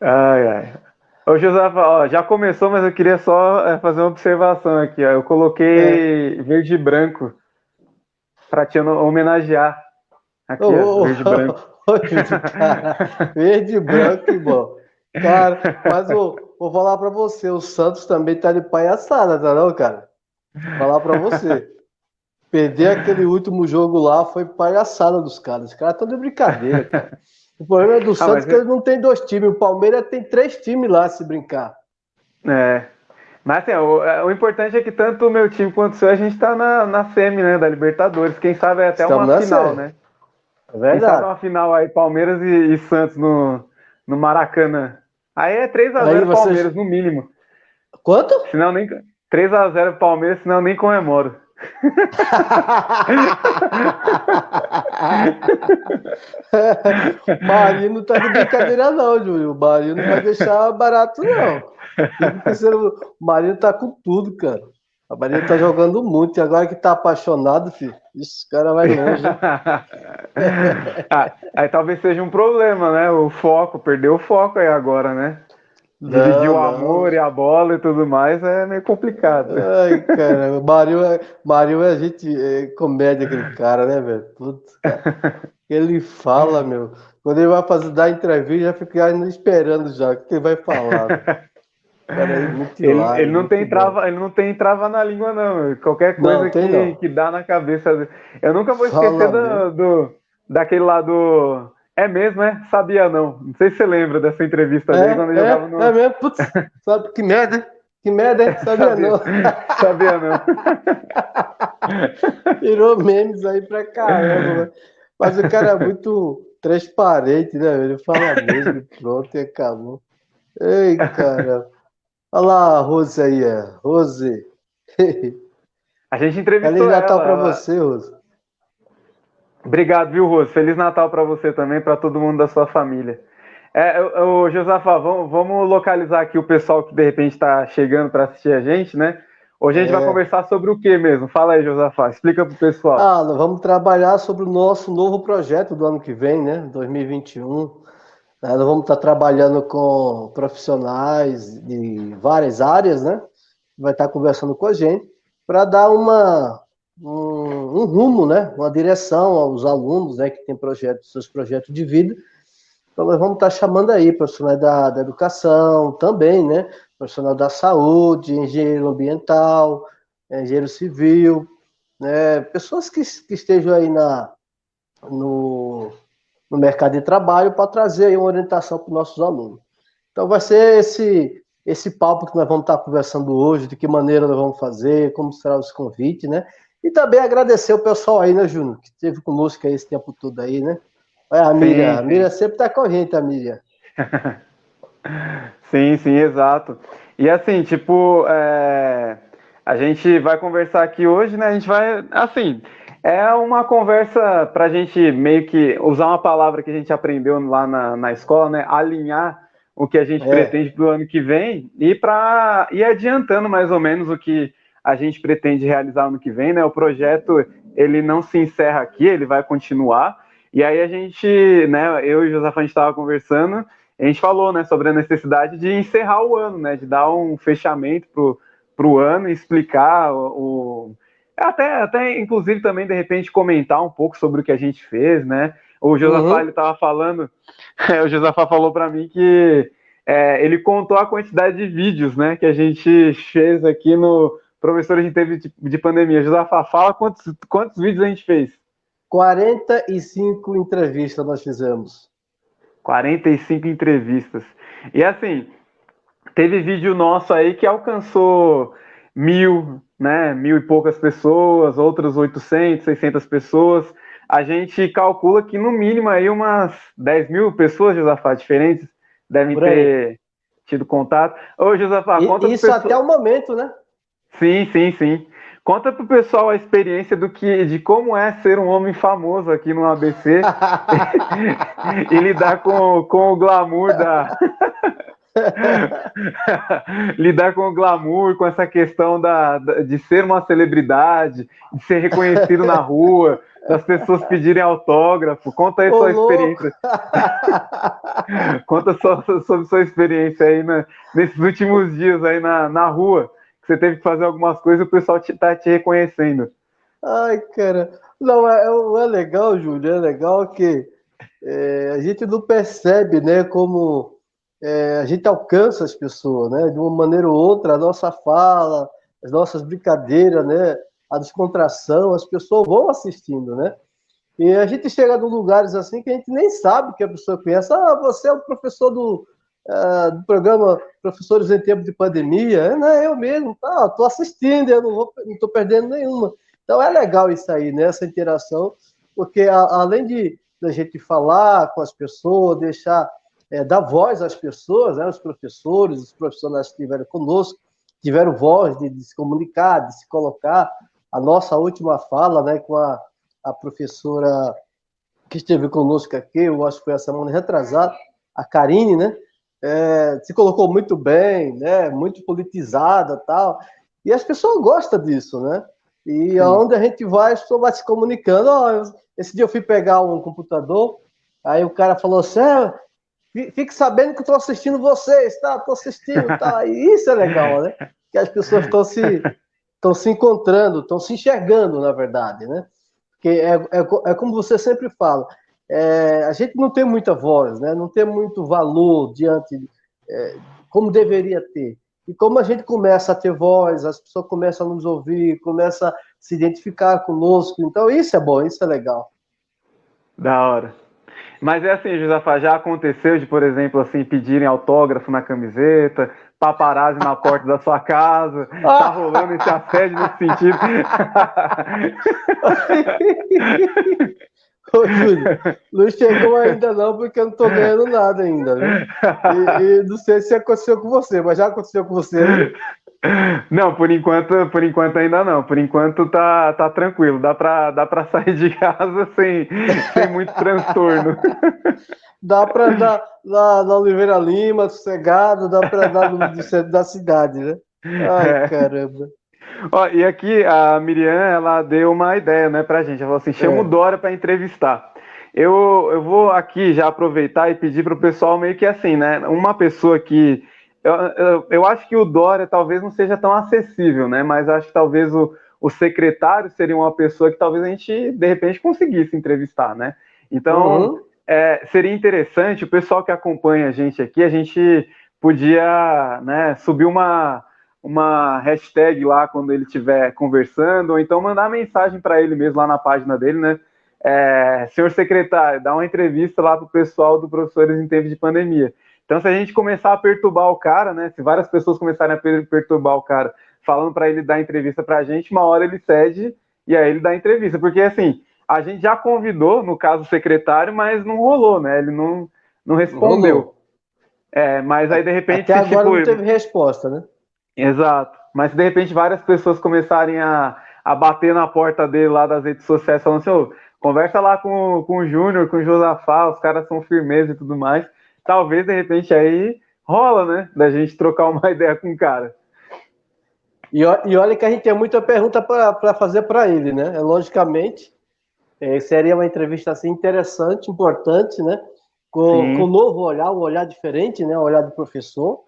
Ai, ai. Ô, Josafa, ó, já começou, mas eu queria só fazer uma observação aqui, ó. Eu É. coloquei verde e branco pra te homenagear. Aqui, ó, Ô, ô, verde e branco. ô, Júlio, cara, verde e branco, que bom. Cara, mas vou falar pra você, o Santos também tá de palhaçada, tá não, cara? Falar pra você. Perder aquele último jogo lá foi palhaçada dos caras. Os caras estão de brincadeira, cara. O problema do Ah, Santos mas é que ele não tem dois times. O Palmeiras tem três times lá, se brincar. é. Mas assim, o importante é que tanto o meu time quanto o seu, a gente tá na semi, né, da Libertadores. Quem sabe é até Estamos uma na final, série. né? É Quem sabe verdade. uma final aí, Palmeiras e Santos no Maracanã. Aí é três a Aí zero vocês. Palmeiras, no mínimo. Quanto? Senão nem 3-0 Palmeiras, senão eu nem comemoro. O Marinho não tá de brincadeira, não, Júlio. O Marinho não vai deixar barato, não. Fica pensando, o Marinho tá com tudo, cara. O Marinho tá jogando muito. E agora que tá apaixonado, filho, esse cara vai longe, hein? Ah, aí talvez seja um problema, né? O foco, perdeu o foco aí agora, né? Dividir Não, o não. amor e a bola e tudo mais é meio complicado. Ai, caramba. Marinho é gente, é comédia, aquele cara, né, velho? Putz, cara. Ele fala, meu. Quando ele vai fazer, dar entrevista, já fica ainda esperando já. O que ele vai falar, velho? Cara aí, muito Ele hilário, não muito tem bom. trava, ele não tem trava na língua, não. Qualquer Não, coisa tem não. que dá na cabeça dele. Eu nunca vou esquecer Fala mesmo. daquele lá do. É mesmo, é? Sabia não. Não sei se você lembra dessa entrevista dele quando ele jogava É no. mesmo, putz. Sabe que merda, hein? Que merda, hein? Sabia Sabia, não. sabia não. Virou memes aí pra caramba, né? Mas o cara é muito transparente, né, velho? Ele fala mesmo e pronto, e acabou. Ei, cara. Olha lá a Rose aí, é. Rose. A gente Feliz entrevistou Natal pra ela. você, Rose. Obrigado, viu, Rose? Feliz Natal para você também, para todo mundo da sua família. Josafá, vamos localizar aqui o pessoal que de repente está chegando para assistir a gente, né? Hoje a gente vai É. conversar sobre o que mesmo? Fala aí, Josafá, explica pro pessoal. Ah, nós vamos trabalhar sobre o nosso novo projeto do ano que vem, né? 2021. Nós vamos estar trabalhando com profissionais de várias áreas, né? Vai estar conversando com a gente para dar um rumo, né? Uma direção aos alunos, né? Que têm projetos, seus projetos de vida. Então, nós vamos estar chamando aí profissionais da educação também, né? Profissional da saúde, engenheiro ambiental, engenheiro civil, né? Pessoas que estejam aí no, no mercado de trabalho para trazer aí uma orientação para os nossos alunos. Então, vai ser esse papo que nós vamos estar conversando hoje, de que maneira nós vamos fazer, como será os convites, né? E também agradecer o pessoal aí, né, Júnior, que esteve conosco aí esse tempo todo aí, né? Olha Sim, A Miriam sim. sempre está com a gente, a Miriam. Sim, sim, exato. E assim, tipo, a gente vai conversar aqui hoje, né? A gente vai, assim, é uma conversa para a gente meio que usar uma palavra que a gente aprendeu lá na escola, né? Alinhar o que a gente É, pretende para o ano que vem e para ir adiantando mais ou menos o que a gente pretende realizar ano que vem, né? O projeto ele não se encerra aqui, ele vai continuar. E aí a gente, né? Eu e o Josafá a gente estava conversando, a gente falou, né, sobre a necessidade de encerrar o ano, né, de dar um fechamento pro ano e explicar até inclusive também de repente comentar um pouco sobre o que a gente fez, né? O Josafá ele uhum. estava falando, o Josafá falou para mim que ele contou a quantidade de vídeos, né, que a gente fez aqui no professor a gente teve de pandemia. Josafá, fala quantos vídeos a gente fez? 45 entrevistas nós fizemos. 45 entrevistas. E assim, teve vídeo nosso aí que alcançou 1.000, né? 1.000 e poucas pessoas, outras 800, 600 pessoas. A gente calcula que no mínimo aí umas 10.000 pessoas, Josafá, diferentes, devem Por aí. ter tido contato. Ô, Josafá, conta E pro isso até pessoal. o momento, né? Sim, sim, sim. Conta pro pessoal a experiência de como é ser um homem famoso aqui no ABC e lidar com o glamour Lidar com o glamour, com essa questão de ser uma celebridade, de ser reconhecido na rua, das pessoas pedirem autógrafo. Conta aí Ô, sua louco! experiência. Conta sobre sua experiência aí nesses últimos dias aí na rua, que você teve que fazer algumas coisas e o pessoal tá te reconhecendo. Ai, cara. Não, é legal, Júlio, é legal que a gente não percebe, né, como a gente alcança as pessoas, né, de uma maneira ou outra, a nossa fala, as nossas brincadeiras, né, a descontração, as pessoas vão assistindo, né? E a gente chega em lugares assim que a gente nem sabe que a pessoa conhece. Ah, você é o professor do programa Professores em Tempo de Pandemia. Não, eu mesmo, tá, estou assistindo, eu não estou perdendo nenhuma. Então é legal isso aí, né, essa interação, porque além de a gente falar com as pessoas, deixar, dar voz às pessoas, né, os professores, os profissionais que estiveram conosco, tiveram voz de se comunicar, de se colocar. A nossa última fala, né, com a professora que esteve conosco aqui, eu acho que foi a semana retrasada, a Karine, né? Se colocou muito bem, né? Muito politizada e tal. E as pessoas gostam disso, né? E Sim. aonde a gente vai, as pessoas vão se comunicando. Esse dia eu fui pegar um computador, aí o cara falou assim, fique sabendo que eu estou assistindo vocês, tá? Estou assistindo, tá? E isso é legal, né? Que as pessoas estão se encontrando, estão se enxergando, na verdade, né? Porque é como você sempre fala, a gente não tem muita voz, né? Não tem muito valor diante, como deveria ter. E como a gente começa a ter voz, as pessoas começam a nos ouvir, começam a se identificar conosco. Então, isso é bom, isso é legal. Da hora. Mas é assim, Josafá, já aconteceu de, por exemplo, assim, pedirem autógrafo na camiseta, paparazzi na porta da sua casa, tá rolando esse assédio nesse sentido? Ô, Júlio, não chegou ainda não, porque eu não tô ganhando nada ainda, viu? E não sei se aconteceu com você, mas já aconteceu com você, né? Não, por enquanto ainda não. Por enquanto tá tranquilo. Dá pra sair de casa sem muito transtorno. Dá para dar lá na Oliveira Lima, sossegado, dá para dar no centro da cidade, né? Ai, É. caramba. Ó, e aqui a Miriam, ela deu uma ideia, né, pra gente. Ela falou assim, chama o É. Dória para entrevistar. Eu vou aqui já aproveitar e pedir pro pessoal meio que assim, né, uma pessoa que... Eu acho que o Dória talvez não seja tão acessível, né, mas acho que talvez o secretário seria uma pessoa que talvez a gente, de repente, conseguisse entrevistar, né? Então, Uhum. seria interessante, o pessoal que acompanha a gente aqui, a gente podia, né, subir uma hashtag lá quando ele estiver conversando, ou então mandar mensagem para ele mesmo lá na página dele, né? Senhor secretário, dá uma entrevista lá para o pessoal do Professores em Tempo de Pandemia. Então, se a gente começar a perturbar o cara, né? Se várias pessoas começarem a perturbar o cara, falando para ele dar entrevista para a gente, uma hora ele cede e aí ele dá entrevista. Porque, assim, a gente já convidou, no caso, o secretário, mas não rolou, né? Ele não respondeu. Rolou. Mas aí, de repente, Até se agora tipo. não teve resposta, né? Exato. Mas se de repente várias pessoas começarem a bater na porta dele lá das redes sociais, falando assim, ô, conversa lá com o Júnior, com o Josafá, os caras são firmeza e tudo mais, talvez de repente aí rola, né? Da gente trocar uma ideia com o cara. E olha que a gente tem muita pergunta para fazer para ele, né? Logicamente, seria uma entrevista assim interessante, importante, né? Com um Sim. novo olhar, um olhar diferente, né? Um olhar do professor,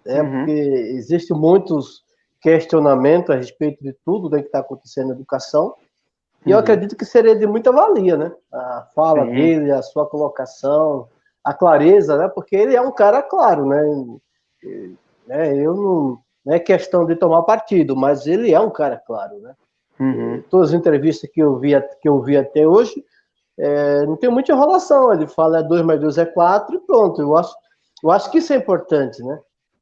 porque Uhum. existem muitos questionamentos a respeito de tudo, né, que está acontecendo na educação. E eu Uhum. acredito que seria de muita valia, né? A fala Sim. dele, a sua colocação, a clareza, né? Porque ele é um cara claro, né? Eu não é questão de tomar partido, mas ele é um cara claro, né? Uhum. Todas as entrevistas que eu vi até hoje, não tem muita enrolação. Ele fala 2 mais 2 é 4 e pronto. Eu acho que isso é importante, né?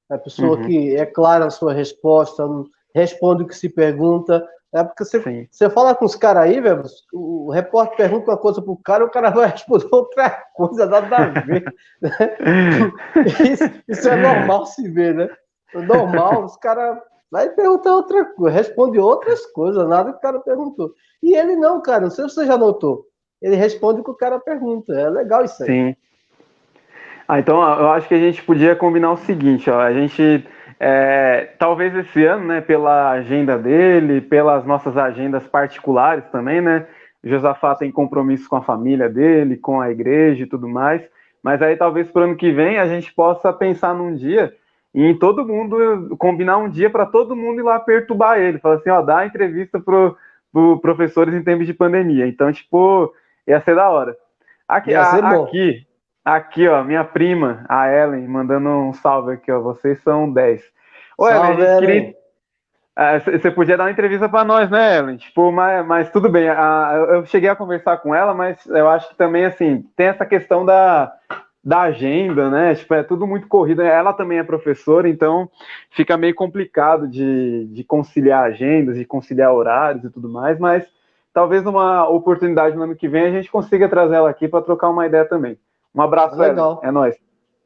A pessoa Uhum. que é clara na sua resposta, responde o que se pergunta. Porque Sim. você fala com os caras aí, velho, o repórter pergunta uma coisa pro cara, o cara vai responder outra coisa, nada a ver. Isso é normal se ver, né? É normal, os caras vai perguntar outra coisa, responde outras coisas, nada que o cara perguntou. E ele não, cara, não sei se você já notou. Ele responde o que o cara pergunta. É legal isso aí. Sim. Então eu acho que a gente podia combinar o seguinte, ó, a gente talvez esse ano, né, pela agenda dele, pelas nossas agendas particulares também, né, Josafá tem compromisso com a família dele, com a igreja e tudo mais, mas aí talvez para o ano que vem a gente possa pensar num dia e em todo mundo, combinar um dia para todo mundo ir lá perturbar ele, falar assim, ó, dá a entrevista pro professores em tempos de pandemia. Então, tipo, ia ser da hora. Aqui, Ia ser bom. aqui, ó, minha prima, a Ellen, mandando um salve aqui, ó. Vocês são 10. Ô, Ellen, a Salve, gente queria. Ellen. Você podia dar uma entrevista para nós, né, Ellen? Tipo, mas tudo bem. Eu cheguei a conversar com ela, mas eu acho que também, assim, tem essa questão da agenda, né? Tipo, é tudo muito corrido. Ela também é professora, então fica meio complicado de conciliar agendas, de conciliar horários e tudo mais, mas talvez numa oportunidade no ano que vem a gente consiga trazer ela aqui para trocar uma ideia também. Um abraço, Ellen. É Legal. nóis.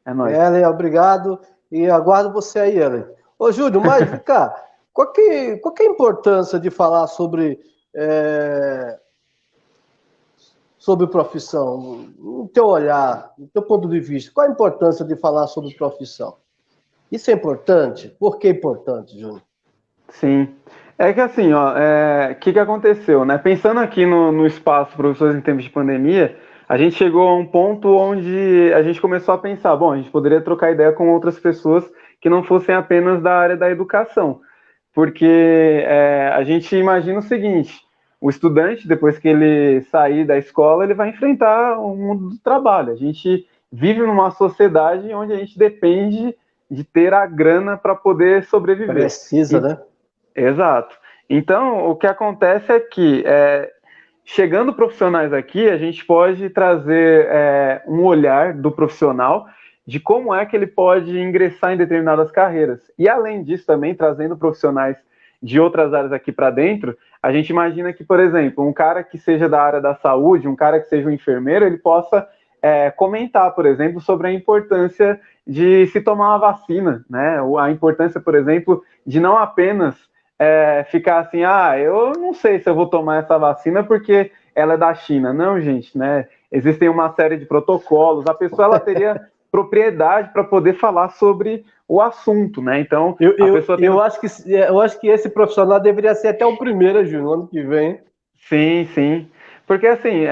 É nóis. Ellen, obrigado. E aguardo você aí, Ellen. Ô, Júlio, mas vem cá, qual que é a importância de falar é, sobre profissão? No teu olhar, no teu ponto de vista, qual a importância de falar sobre profissão? Isso é importante? Por que é importante, Júnior? Sim. É que assim, ó, que aconteceu, né? Pensando aqui no espaço professores em tempos de pandemia, a gente chegou a um ponto onde a gente começou a pensar, bom, a gente poderia trocar ideia com outras pessoas que não fossem apenas da área da educação. Porque a gente imagina o seguinte, o estudante, depois que ele sair da escola, ele vai enfrentar o mundo do trabalho. A gente vive numa sociedade onde a gente depende de ter a grana para poder sobreviver. Precisa, né? Exato. Então, o que acontece é que, chegando profissionais aqui, a gente pode trazer um olhar do profissional de como é que ele pode ingressar em determinadas carreiras. E, além disso, também trazendo profissionais de outras áreas aqui para dentro, a gente imagina que, por exemplo, um cara que seja da área da saúde, um cara que seja um enfermeiro, ele possa comentar, por exemplo, sobre a importância de se tomar uma vacina, né? A importância, por exemplo, de não apenas ficar assim, eu não sei se eu vou tomar essa vacina porque ela é da China. Não, gente, né? Existem uma série de protocolos. A pessoa ela teria propriedade para poder falar sobre o assunto, né? Então, a pessoa tem. Eu acho que esse profissional deveria ser até o primeiro, Júnior, ano que vem. Sim, sim. Porque assim,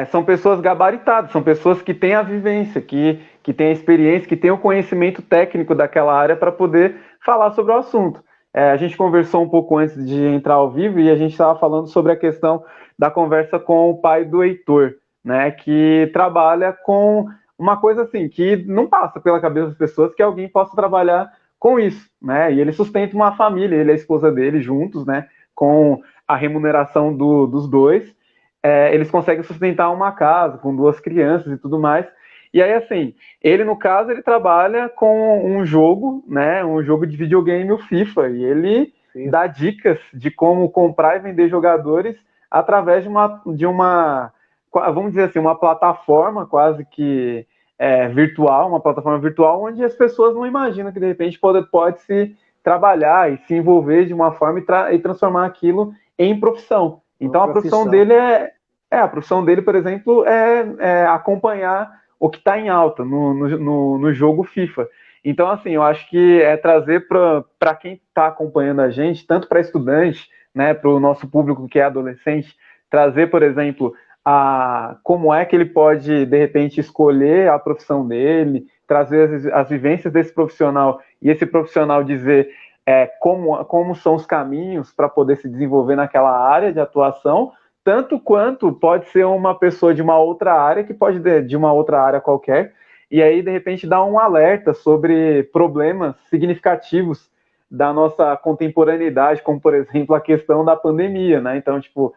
são pessoas gabaritadas, são pessoas que têm a vivência, que têm a experiência, que têm o conhecimento técnico daquela área para poder falar sobre o assunto. A gente conversou um pouco antes de entrar ao vivo e a gente estava falando sobre a questão da conversa com o pai do Heitor, né? Que trabalha com uma coisa assim, que não passa pela cabeça das pessoas que alguém possa trabalhar com isso, né? E ele sustenta uma família, ele e a esposa dele juntos, né? Com a remuneração dos dois, eles conseguem sustentar uma casa com duas crianças e tudo mais. E aí, assim, ele, no caso, ele trabalha com um jogo, né? Um jogo de videogame, o FIFA, e ele dá dicas de como comprar e vender jogadores através de uma vamos dizer assim, uma plataforma quase que virtual, uma plataforma virtual onde as pessoas não imaginam que de repente pode se trabalhar e se envolver de uma forma e transformar aquilo em profissão. Então a profissão dele a profissão dele, por exemplo, é acompanhar o que está em alta no jogo FIFA. Então, assim, eu acho que é trazer para quem está acompanhando a gente, tanto para estudante, né, para o nosso público que é adolescente, trazer, por exemplo, como é que ele pode, de repente, escolher a profissão dele, trazer as vivências desse profissional e esse profissional dizer como são os caminhos para poder se desenvolver naquela área de atuação, tanto quanto pode ser uma pessoa de uma outra área, que pode de uma outra área qualquer, e aí, de repente, dar um alerta sobre problemas significativos da nossa contemporaneidade, como, por exemplo, a questão da pandemia, né? Então, tipo,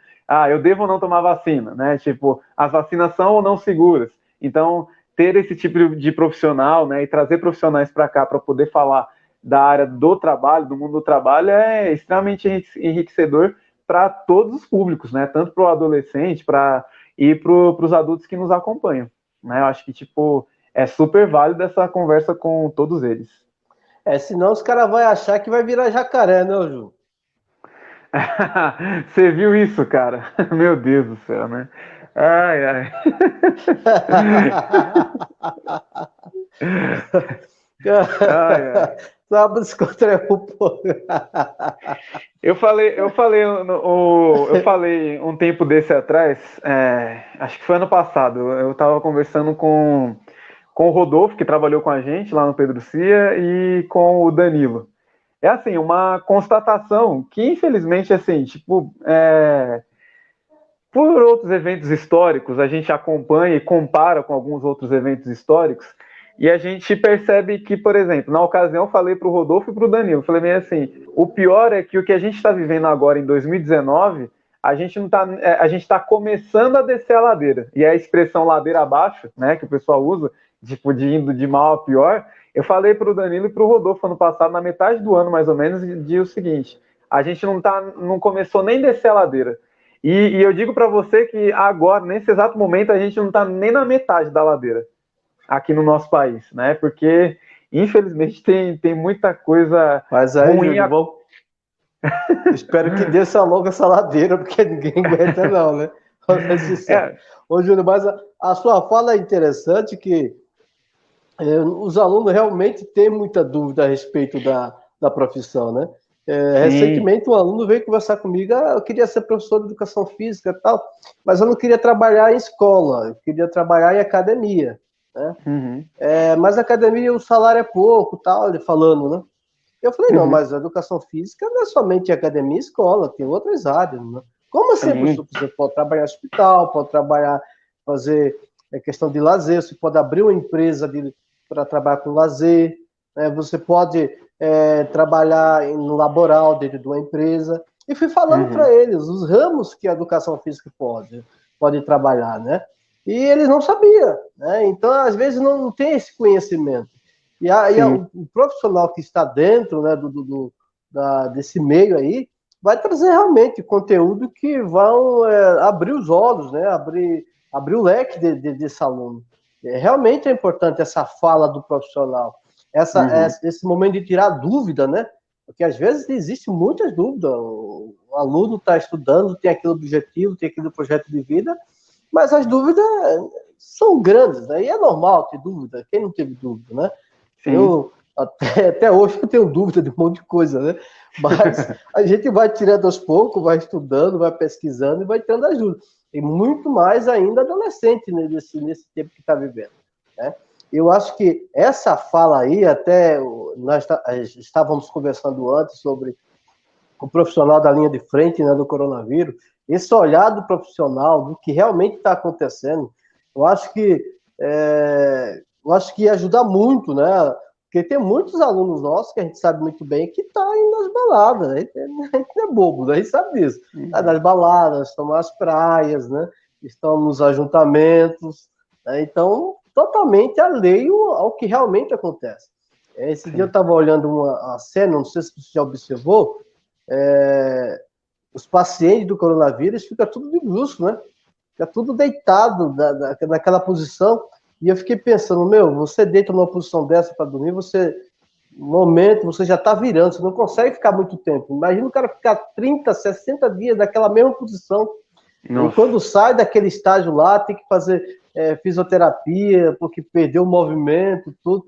eu devo ou não tomar vacina, né? Tipo, as vacinas são ou não seguras? Então, ter esse tipo de profissional, né, e trazer profissionais para cá para poder falar da área do trabalho, do mundo do trabalho, é extremamente enriquecedor para todos os públicos, né? Tanto para o adolescente, e para os adultos que nos acompanham, né? Eu acho que tipo é super válido essa conversa com todos eles. Senão os caras vão achar que vai virar jacaré, né, Ju? Você viu isso, cara? Meu Deus do céu, né? Ai, ai. Ai, ai. Só para descontrair um pouco. Eu falei um tempo desse atrás, acho que foi ano passado, eu estava conversando com o Rodolfo, que trabalhou com a gente lá no Pedro Cia, e com o Danilo. É assim, uma constatação que, infelizmente, assim, tipo, por outros eventos históricos, a gente acompanha e compara com alguns outros eventos históricos, e a gente percebe que, por exemplo, na ocasião eu falei para o Rodolfo e para o Danilo, eu falei meio assim, o pior é que o que a gente está vivendo agora em 2019, a gente não tá, a gente está começando a descer a ladeira, e a expressão ladeira abaixo, né, que o pessoal usa, tipo, de indo de mal a pior, eu falei para o Danilo e para o Rodolfo ano passado, na metade do ano mais ou menos, de o seguinte, a gente não começou nem descer a ladeira, e eu digo para você que agora, nesse exato momento, a gente não está nem na metade da ladeira aqui no nosso país, né? Porque, infelizmente, tem muita coisa Mas aí, ruim. Júlio, espero que desça logo essa ladeira, porque ninguém aguenta não, né? Vamos ser sincero. Ô, Júlio, mas a sua fala é interessante que os alunos realmente têm muita dúvida a respeito da profissão, né? Recentemente um aluno veio conversar comigo, eu queria ser professor de educação física e tal, mas eu não queria trabalhar em escola, eu queria trabalhar em academia, né? Uhum. Mas academia o salário é pouco, tal, ele falando, né? Eu falei, não, mas a educação física não é somente academia e escola, tem outras áreas, né? Como assim, professor? Você pode trabalhar em hospital, pode trabalhar, fazer questão de lazer, você pode abrir uma empresa para trabalhar com lazer, né? Você pode trabalhar no laboral dentro de uma empresa. E fui falando para eles os ramos que a educação física pode trabalhar, né? E eles não sabiam, né? Então, às vezes, não tem esse conhecimento. E aí, o profissional que está dentro, né, desse meio aí vai trazer realmente conteúdo que vão abrir os olhos, né, abrir o leque desse aluno. Realmente é importante essa fala do profissional, esse momento de tirar dúvida, né? Porque às vezes existe muitas dúvidas. O aluno está estudando, tem aquele objetivo, tem aquele projeto de vida, mas as dúvidas são grandes, né? E é normal ter dúvida. Quem não teve dúvida, né? Sim. Eu até hoje eu tenho dúvida de um monte de coisa, né? Mas a gente vai tirando aos poucos, vai estudando, vai pesquisando e vai tendo ajuda. E muito mais ainda adolescente, né, nesse tempo que está vivendo, né? Eu acho que essa fala aí, até nós estávamos conversando antes sobre o profissional da linha de frente, né, do coronavírus, esse olhar do profissional, do que realmente está acontecendo, eu acho que ia ajudar muito, né? Porque tem muitos alunos nossos que a gente sabe muito bem que estão indo nas baladas, né? A gente não é bobo, né? A gente sabe disso. Está nas baladas, estão nas praias, né? Estão nos ajuntamentos, né? Então, totalmente alheio ao que realmente acontece. Esse dia eu estava olhando uma cena, não sei se você já observou, os pacientes do coronavírus ficam tudo de bruxo, né? Fica tudo deitado naquela posição. E eu fiquei pensando, você deita numa posição dessa para dormir, no momento, você já está virando, você não consegue ficar muito tempo. Imagina o cara ficar 30, 60 dias naquela mesma posição. Nossa. E quando sai daquele estágio lá, tem que fazer fisioterapia, porque perdeu o movimento, tudo.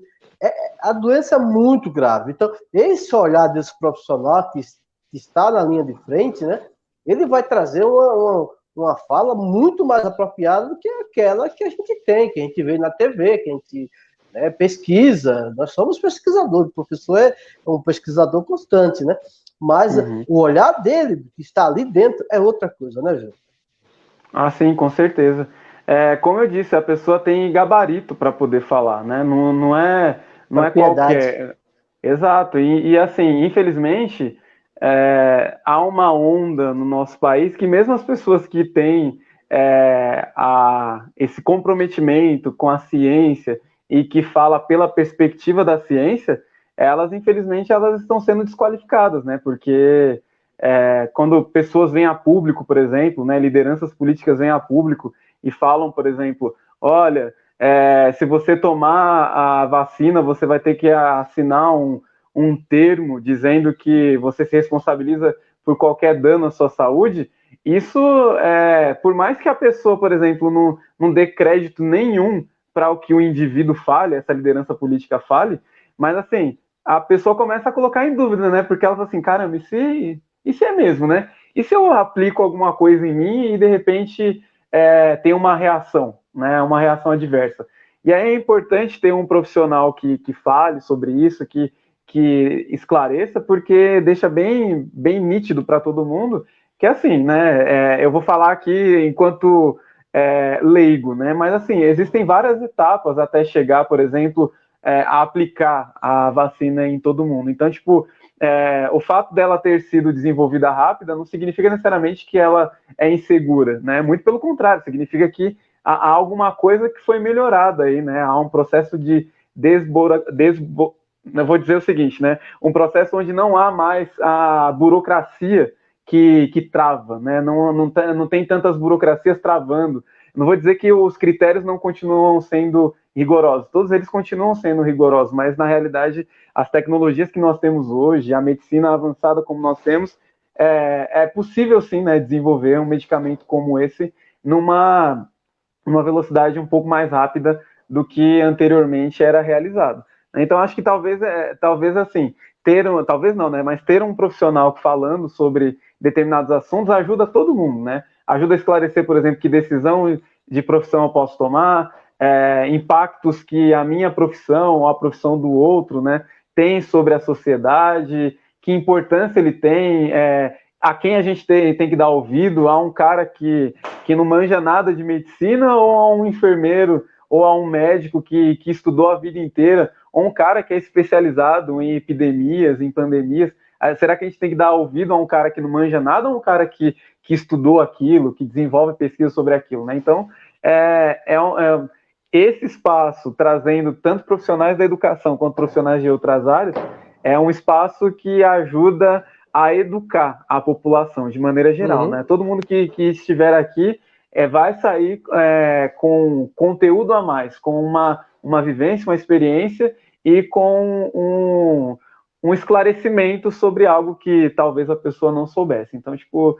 A doença é muito grave. Então, esse olhar desse profissional que está na linha de frente, né, ele vai trazer uma fala muito mais apropriada do que aquela que a gente tem, que a gente vê na TV, que a gente pesquisa. Nós somos pesquisadores, o professor é um pesquisador constante, né? Mas o olhar dele, que está ali dentro, é outra coisa, né, Gil? Ah, sim, com certeza. Como eu disse, a pessoa tem gabarito para poder falar, né? Não é qualquer. Exato. E assim, infelizmente, há uma onda no nosso país que mesmo as pessoas que têm esse comprometimento com a ciência e que fala pela perspectiva da ciência, infelizmente, elas estão sendo desqualificadas, né? Porque quando pessoas vêm a público, por exemplo, né, lideranças políticas vêm a público e falam, por exemplo, olha, se você tomar a vacina, você vai ter que assinar um termo dizendo que você se responsabiliza por qualquer dano à sua saúde. Isso, por mais que a pessoa, por exemplo, não dê crédito nenhum para o que o indivíduo fale, essa liderança política fale, mas assim, a pessoa começa a colocar em dúvida, né? Porque ela fala assim, caramba, e se é mesmo, né? E se eu aplico alguma coisa em mim e de repente tem uma reação, né? Uma reação adversa. E aí é importante ter um profissional que fale sobre isso, que esclareça, porque deixa bem nítido para todo mundo que assim, né? Eu vou falar aqui enquanto leigo, né? Mas assim, existem várias etapas até chegar, por exemplo, a aplicar a vacina em todo mundo. Então, tipo, o fato dela ter sido desenvolvida rápida não significa necessariamente que ela é insegura, né? Muito pelo contrário, significa que há alguma coisa que foi melhorada aí, né? Há um processo de eu vou dizer o seguinte, né? Um processo onde não há mais a burocracia que trava, né? Não tem tantas burocracias travando. Não vou dizer que os critérios não continuam sendo rigorosos, todos eles continuam sendo rigorosos, mas na realidade as tecnologias que nós temos hoje, a medicina avançada como nós temos, é possível sim, né, desenvolver um medicamento como esse numa velocidade um pouco mais rápida do que anteriormente era realizado. Então acho que talvez assim, talvez não, né, mas ter um profissional falando sobre determinados assuntos ajuda todo mundo, né? Ajuda a esclarecer, por exemplo, que decisão de profissão eu posso tomar, impactos que a minha profissão ou a profissão do outro, né, tem sobre a sociedade, que importância ele tem, a quem a gente tem que dar ouvido, a um cara que não manja nada de medicina ou a um enfermeiro ou a um médico que estudou a vida inteira, ou um cara que é especializado em epidemias, em pandemias. Será que a gente tem que dar ouvido a um cara que não manja nada ou a um cara que estudou aquilo, que desenvolve pesquisa sobre aquilo, né? Então, esse espaço, trazendo tanto profissionais da educação quanto profissionais de outras áreas, é um espaço que ajuda a educar a população de maneira geral, né? Todo mundo que estiver aqui vai sair com conteúdo a mais, com uma vivência, uma experiência e com um esclarecimento sobre algo que talvez a pessoa não soubesse. Então, tipo,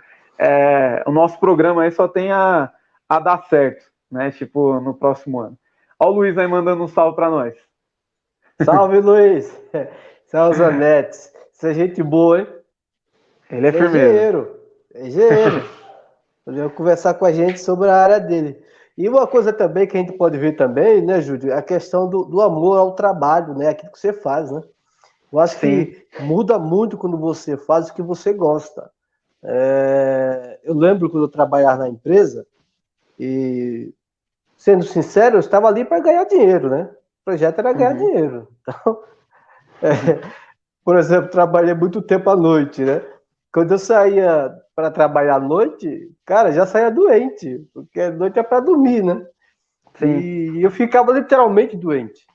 o nosso programa aí só tem a dar certo, né? Tipo, no próximo ano. Ó o Luiz aí mandando um salve para nós. Salve, Luiz! Salve, Zanetes. Isso é gente boa, hein? Ele é firmeza. É engenheiro. Ele vai conversar com a gente sobre a área dele. E uma coisa também que a gente pode ver também, né, Júlio, a questão do amor ao trabalho, né? Aquilo que você faz, né? Eu acho que muda muito quando você faz o que você gosta. Eu lembro quando eu trabalhava na empresa e, sendo sincero, eu estava ali para ganhar dinheiro, né? O projeto era ganhar dinheiro. Então, por exemplo, trabalhei muito tempo à noite, né? Quando eu saía para trabalhar à noite, cara, já saía doente, porque a noite é para dormir, né? Sim. E eu ficava literalmente doente.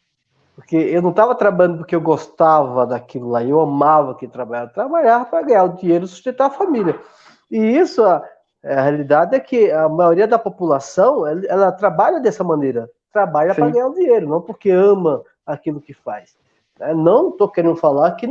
Porque eu não estava trabalhando porque eu gostava daquilo lá, eu amava que trabalhava para ganhar o dinheiro e sustentar a família. E isso, a realidade é que a maioria da população, ela trabalha dessa maneira, trabalha para ganhar o dinheiro, não porque ama aquilo que faz. Não estou querendo falar que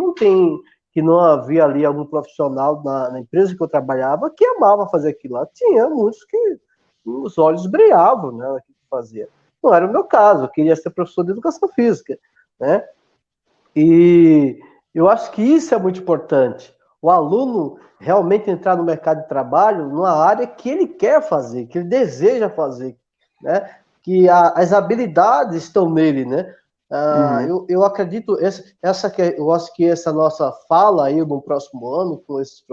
não havia ali algum profissional na empresa que eu trabalhava que amava fazer aquilo lá. Tinha muitos que os olhos brilhavam, né, naquilo que fazia. Não era o meu caso, eu queria ser professor de educação física, né? E eu acho que isso é muito importante. O aluno realmente entrar no mercado de trabalho numa área que ele quer fazer, que ele deseja fazer, né? Que as habilidades estão nele, né? Eu acredito, eu acho que essa nossa fala aí no próximo ano com esses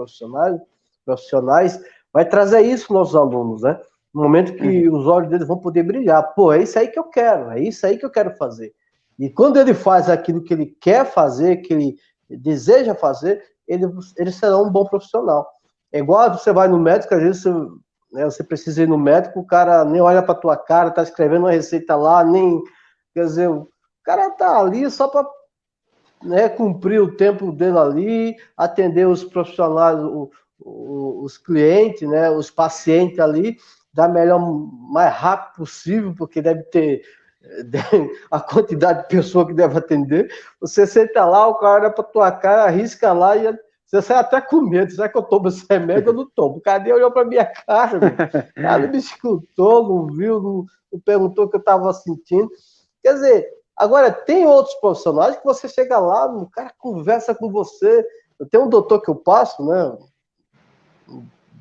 profissionais vai trazer isso nos nossos alunos, né? No momento que os olhos deles vão poder brilhar. Pô, é isso aí que eu quero, é isso aí que eu quero fazer. E quando ele faz aquilo que ele quer fazer, que ele deseja fazer, ele será um bom profissional. É igual você vai no médico, às vezes você precisa ir no médico, o cara nem olha para tua cara, tá escrevendo uma receita lá, nem... Quer dizer, o cara tá ali só para, né, cumprir o tempo dele ali, atender os profissionais, os clientes, né, os pacientes ali, da melhor, mais rápido possível, porque deve ter a quantidade de pessoa que deve atender. Você senta lá, o cara olha para tua cara, arrisca lá e Você sai até com medo. Será que eu tomo esse remédio ou não tomo? Cadê? Olhou pra minha cara, meu. O cara não me escutou, não viu, não perguntou o que eu estava sentindo. Quer dizer, agora tem outros profissionais que você chega lá, o cara conversa com você. Eu tenho um doutor que eu passo, né?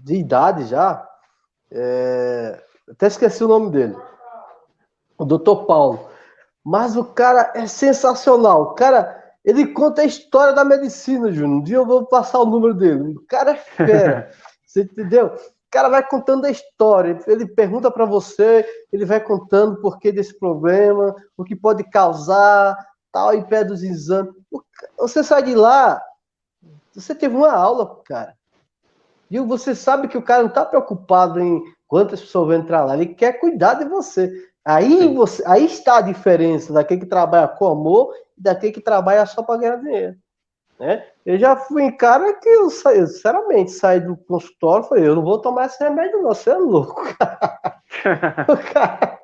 De idade já. Até esqueci o nome dele. O doutor Paulo. Mas o cara é sensacional. O cara, ele conta a história da medicina, Júnior. Um dia eu vou passar o número dele. O cara é fera. Você entendeu? O cara vai contando a história. Ele pergunta para você, ele vai contando o porquê desse problema, o que pode causar, tal, e pede os exames. Você sai de lá, você teve uma aula, cara. E você sabe que o cara não está preocupado em quantas pessoas vão entrar lá, ele quer cuidar de você. Aí está a diferença daquele que trabalha com amor e daquele que trabalha só para ganhar dinheiro. Né? Eu já fui em cara que eu sinceramente, saí do consultório e falei, eu não vou tomar esse remédio não, você é louco. Cara,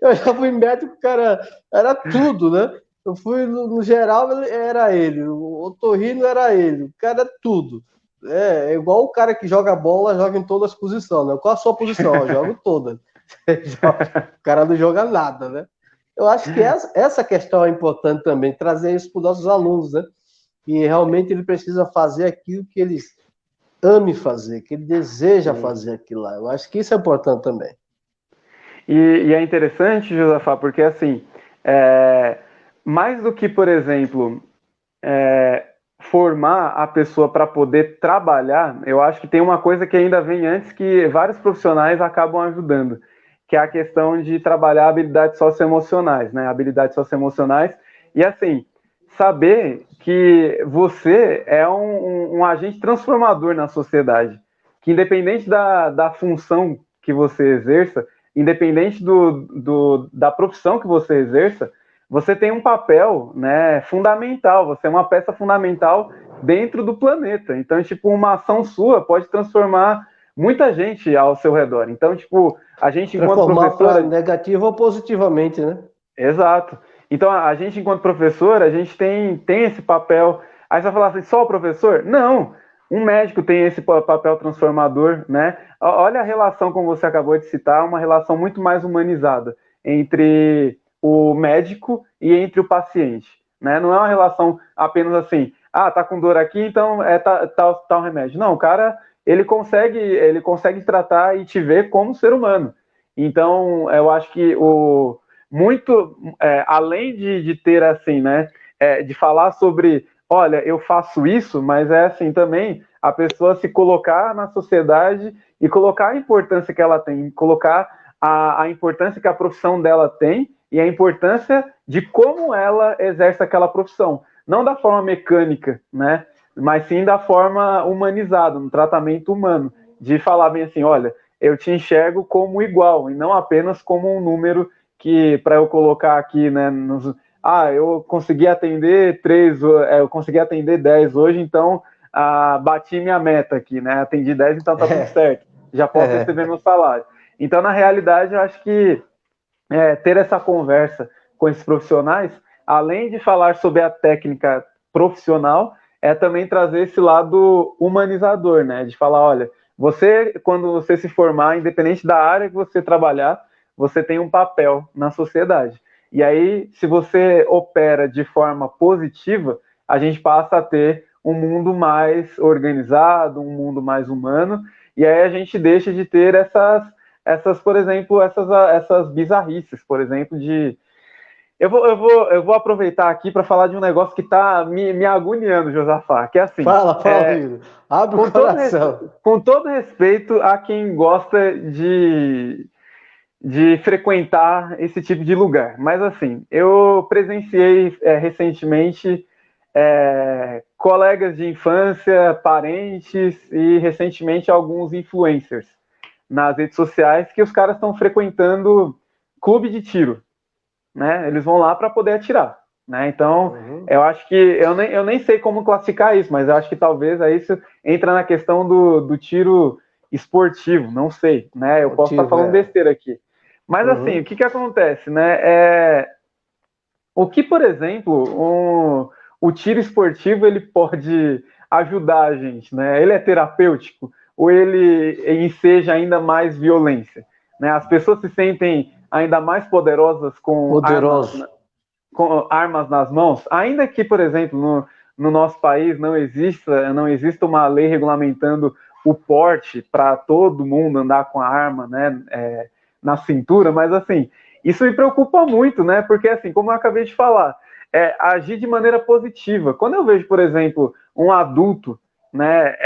eu já fui médico, cara, era tudo, né? Eu fui, no geral, era ele, o otorrino era ele, o cara é tudo. É igual o cara que joga bola, joga em todas as posições, né? Qual a sua posição? Eu jogo todas. O cara não joga nada, né? Eu acho que essa questão é importante também, trazer isso para os nossos alunos, né? Que realmente ele precisa fazer aquilo que ele ame fazer, que ele deseja fazer aquilo lá. Eu acho que isso é importante também. E é interessante, Josafá, porque assim, mais do que, por exemplo, formar a pessoa para poder trabalhar, eu acho que tem uma coisa que ainda vem antes que vários profissionais acabam ajudando, que é a questão de trabalhar habilidades socioemocionais, né? Habilidades socioemocionais e assim, saber que você é um agente transformador na sociedade, que independente da função que você exerça, independente da profissão que você exerça, você tem um papel, né, fundamental, você é uma peça fundamental dentro do planeta. Então, tipo, uma ação sua pode transformar muita gente ao seu redor. Então, tipo, a gente enquanto professora... negativo ou positivamente, né? Exato. Então, a gente enquanto professor, a gente tem esse papel. Aí você vai falar assim, só o professor? Não! Um médico tem esse papel transformador, né? Olha a relação, como você acabou de citar, uma relação muito mais humanizada entre o médico e entre o paciente, né? Não é uma relação apenas assim, tá com dor aqui, então tal remédio. Não, o cara, ele consegue tratar e te ver como ser humano. Então, eu acho que além de ter assim, né, de falar sobre, olha, eu faço isso, mas é assim também a pessoa se colocar na sociedade e colocar a importância que ela tem, colocar a importância que a profissão dela tem e a importância de como ela exerce aquela profissão, não da forma mecânica, né, mas sim da forma humanizada, no tratamento humano, de falar bem assim, olha, eu te enxergo como igual e não apenas como um número que para eu colocar aqui, né, eu consegui atender 3, eu consegui atender 10 hoje, então bati minha meta aqui, né? Atendi 10, então tá tudo certo. Já posso receber meu salário. Então, na realidade, eu acho que ter essa conversa com esses profissionais, além de falar sobre a técnica profissional, é também trazer esse lado humanizador, né? De falar, olha, você, quando você se formar, independente da área que você trabalhar, você tem um papel na sociedade. E aí, se você opera de forma positiva, a gente passa a ter um mundo mais organizado, um mundo mais humano, e aí a gente deixa de ter por exemplo, essas bizarrices, por exemplo, de... Eu vou aproveitar aqui para falar de um negócio que está me agoniando, Josafá, que é assim... Fala, filho. Abre o coração. Com todo respeito a quem gosta de frequentar esse tipo de lugar. Mas, assim, eu presenciei recentemente colegas de infância, parentes e, recentemente, alguns influencers nas redes sociais que os caras estão frequentando clube de tiro, né? Eles vão lá para poder atirar, né? Então, eu acho que eu nem sei como classificar isso, mas eu acho que talvez aí isso entra na questão do tiro esportivo, não sei, né? Eu posso estar falando besteira aqui. Mas assim, o que acontece, né? O que, por exemplo, o tiro esportivo ele pode ajudar a gente, né? Ele é terapêutico ou ele enseja ainda mais violência, né? As pessoas se sentem ainda mais poderosas Poderoso. com armas nas mãos, ainda que, por exemplo, no nosso país não exista uma lei regulamentando o porte para todo mundo andar com a arma, né, na cintura, mas assim, isso me preocupa muito, né, porque assim, como eu acabei de falar, agir de maneira positiva. Quando eu vejo, por exemplo, um adulto, né,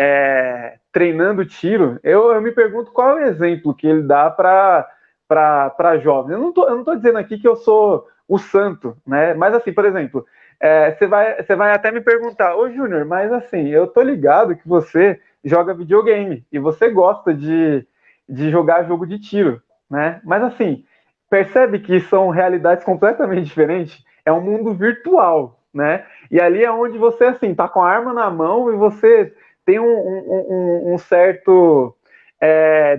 treinando tiro, eu me pergunto qual é o exemplo que ele dá para jovens. Eu não estou dizendo aqui que eu sou o santo, né? Mas assim, por exemplo, você vai até me perguntar, ô Júnior, mas assim, eu tô ligado que você joga videogame e você gosta de jogar jogo de tiro, né? Mas assim, percebe que são realidades completamente diferentes? É um mundo virtual, né? E ali é onde você, assim, tá com a arma na mão e você tem um certo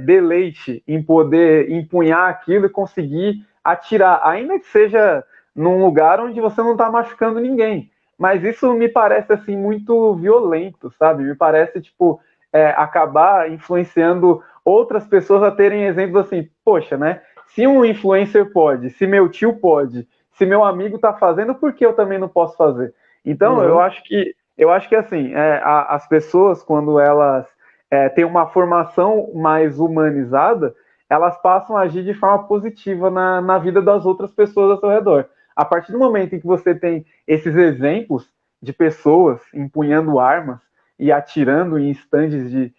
deleite em poder empunhar aquilo e conseguir atirar, ainda que seja num lugar onde você não está machucando ninguém. Mas isso me parece assim muito violento, sabe? Me parece tipo acabar influenciando outras pessoas a terem exemplos assim, poxa, né? Se um influencer pode, se meu tio pode, se meu amigo está fazendo, por que eu também não posso fazer? Então, eu acho que assim, as pessoas quando elas têm uma formação mais humanizada, elas passam a agir de forma positiva na vida das outras pessoas ao seu redor. A partir do momento em que você tem esses exemplos de pessoas empunhando armas e atirando em estandes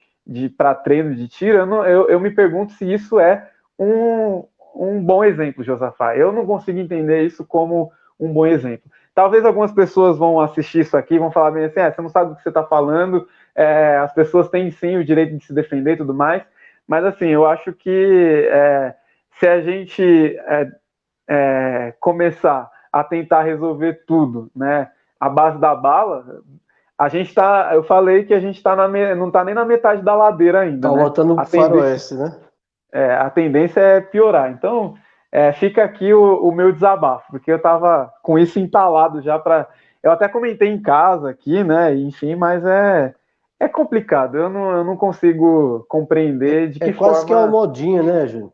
para treino de tiro, eu me pergunto se isso é um bom exemplo, Josafá. Eu não consigo entender isso como um bom exemplo. Talvez algumas pessoas vão assistir isso aqui e vão falar bem assim, você não sabe do que você está falando, as pessoas têm sim o direito de se defender e tudo mais, mas assim, eu acho que se a gente começar a tentar resolver tudo, né, à base da bala, a gente tá, eu falei que a gente tá não tá nem na metade da ladeira ainda, Tá né? voltando pro faroeste, né? A tendência é piorar. Então, fica aqui o meu desabafo, porque eu tava com isso entalado já para. Eu até comentei em casa aqui, né? Enfim, mas é complicado. Eu não consigo compreender de que quase que é uma forma. modinha, né, Júnior?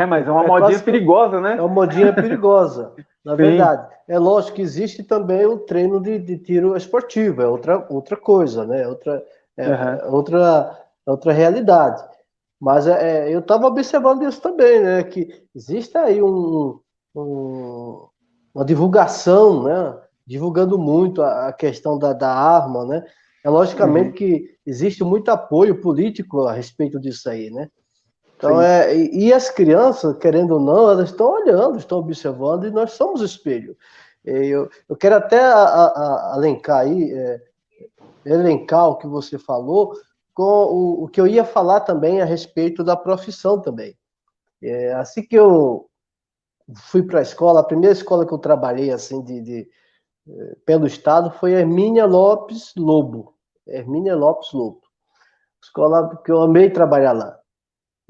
Mas é uma modinha Quase que perigosa, né? é uma modinha perigosa, na Sim. verdade. É lógico que existe também o treino de tiro esportivo, é outra coisa, né? Uhum. Outra realidade. Mas eu estava observando isso também, né? Que existe aí uma divulgação, né? Divulgando muito a questão da arma, né? É logicamente Uhum. que existe muito apoio político a respeito disso aí, né? Então, Sim. e as crianças, querendo ou não, elas estão olhando, estão observando, e nós somos espelho. Eu quero até elencar aí, elencar o que você falou, com o que eu ia falar também a respeito da profissão também. Assim que eu fui para a escola, a primeira escola que eu trabalhei assim pelo estado foi Hermínia Lopes Lobo. Hermínia Lopes Lobo. Escola que eu amei trabalhar lá.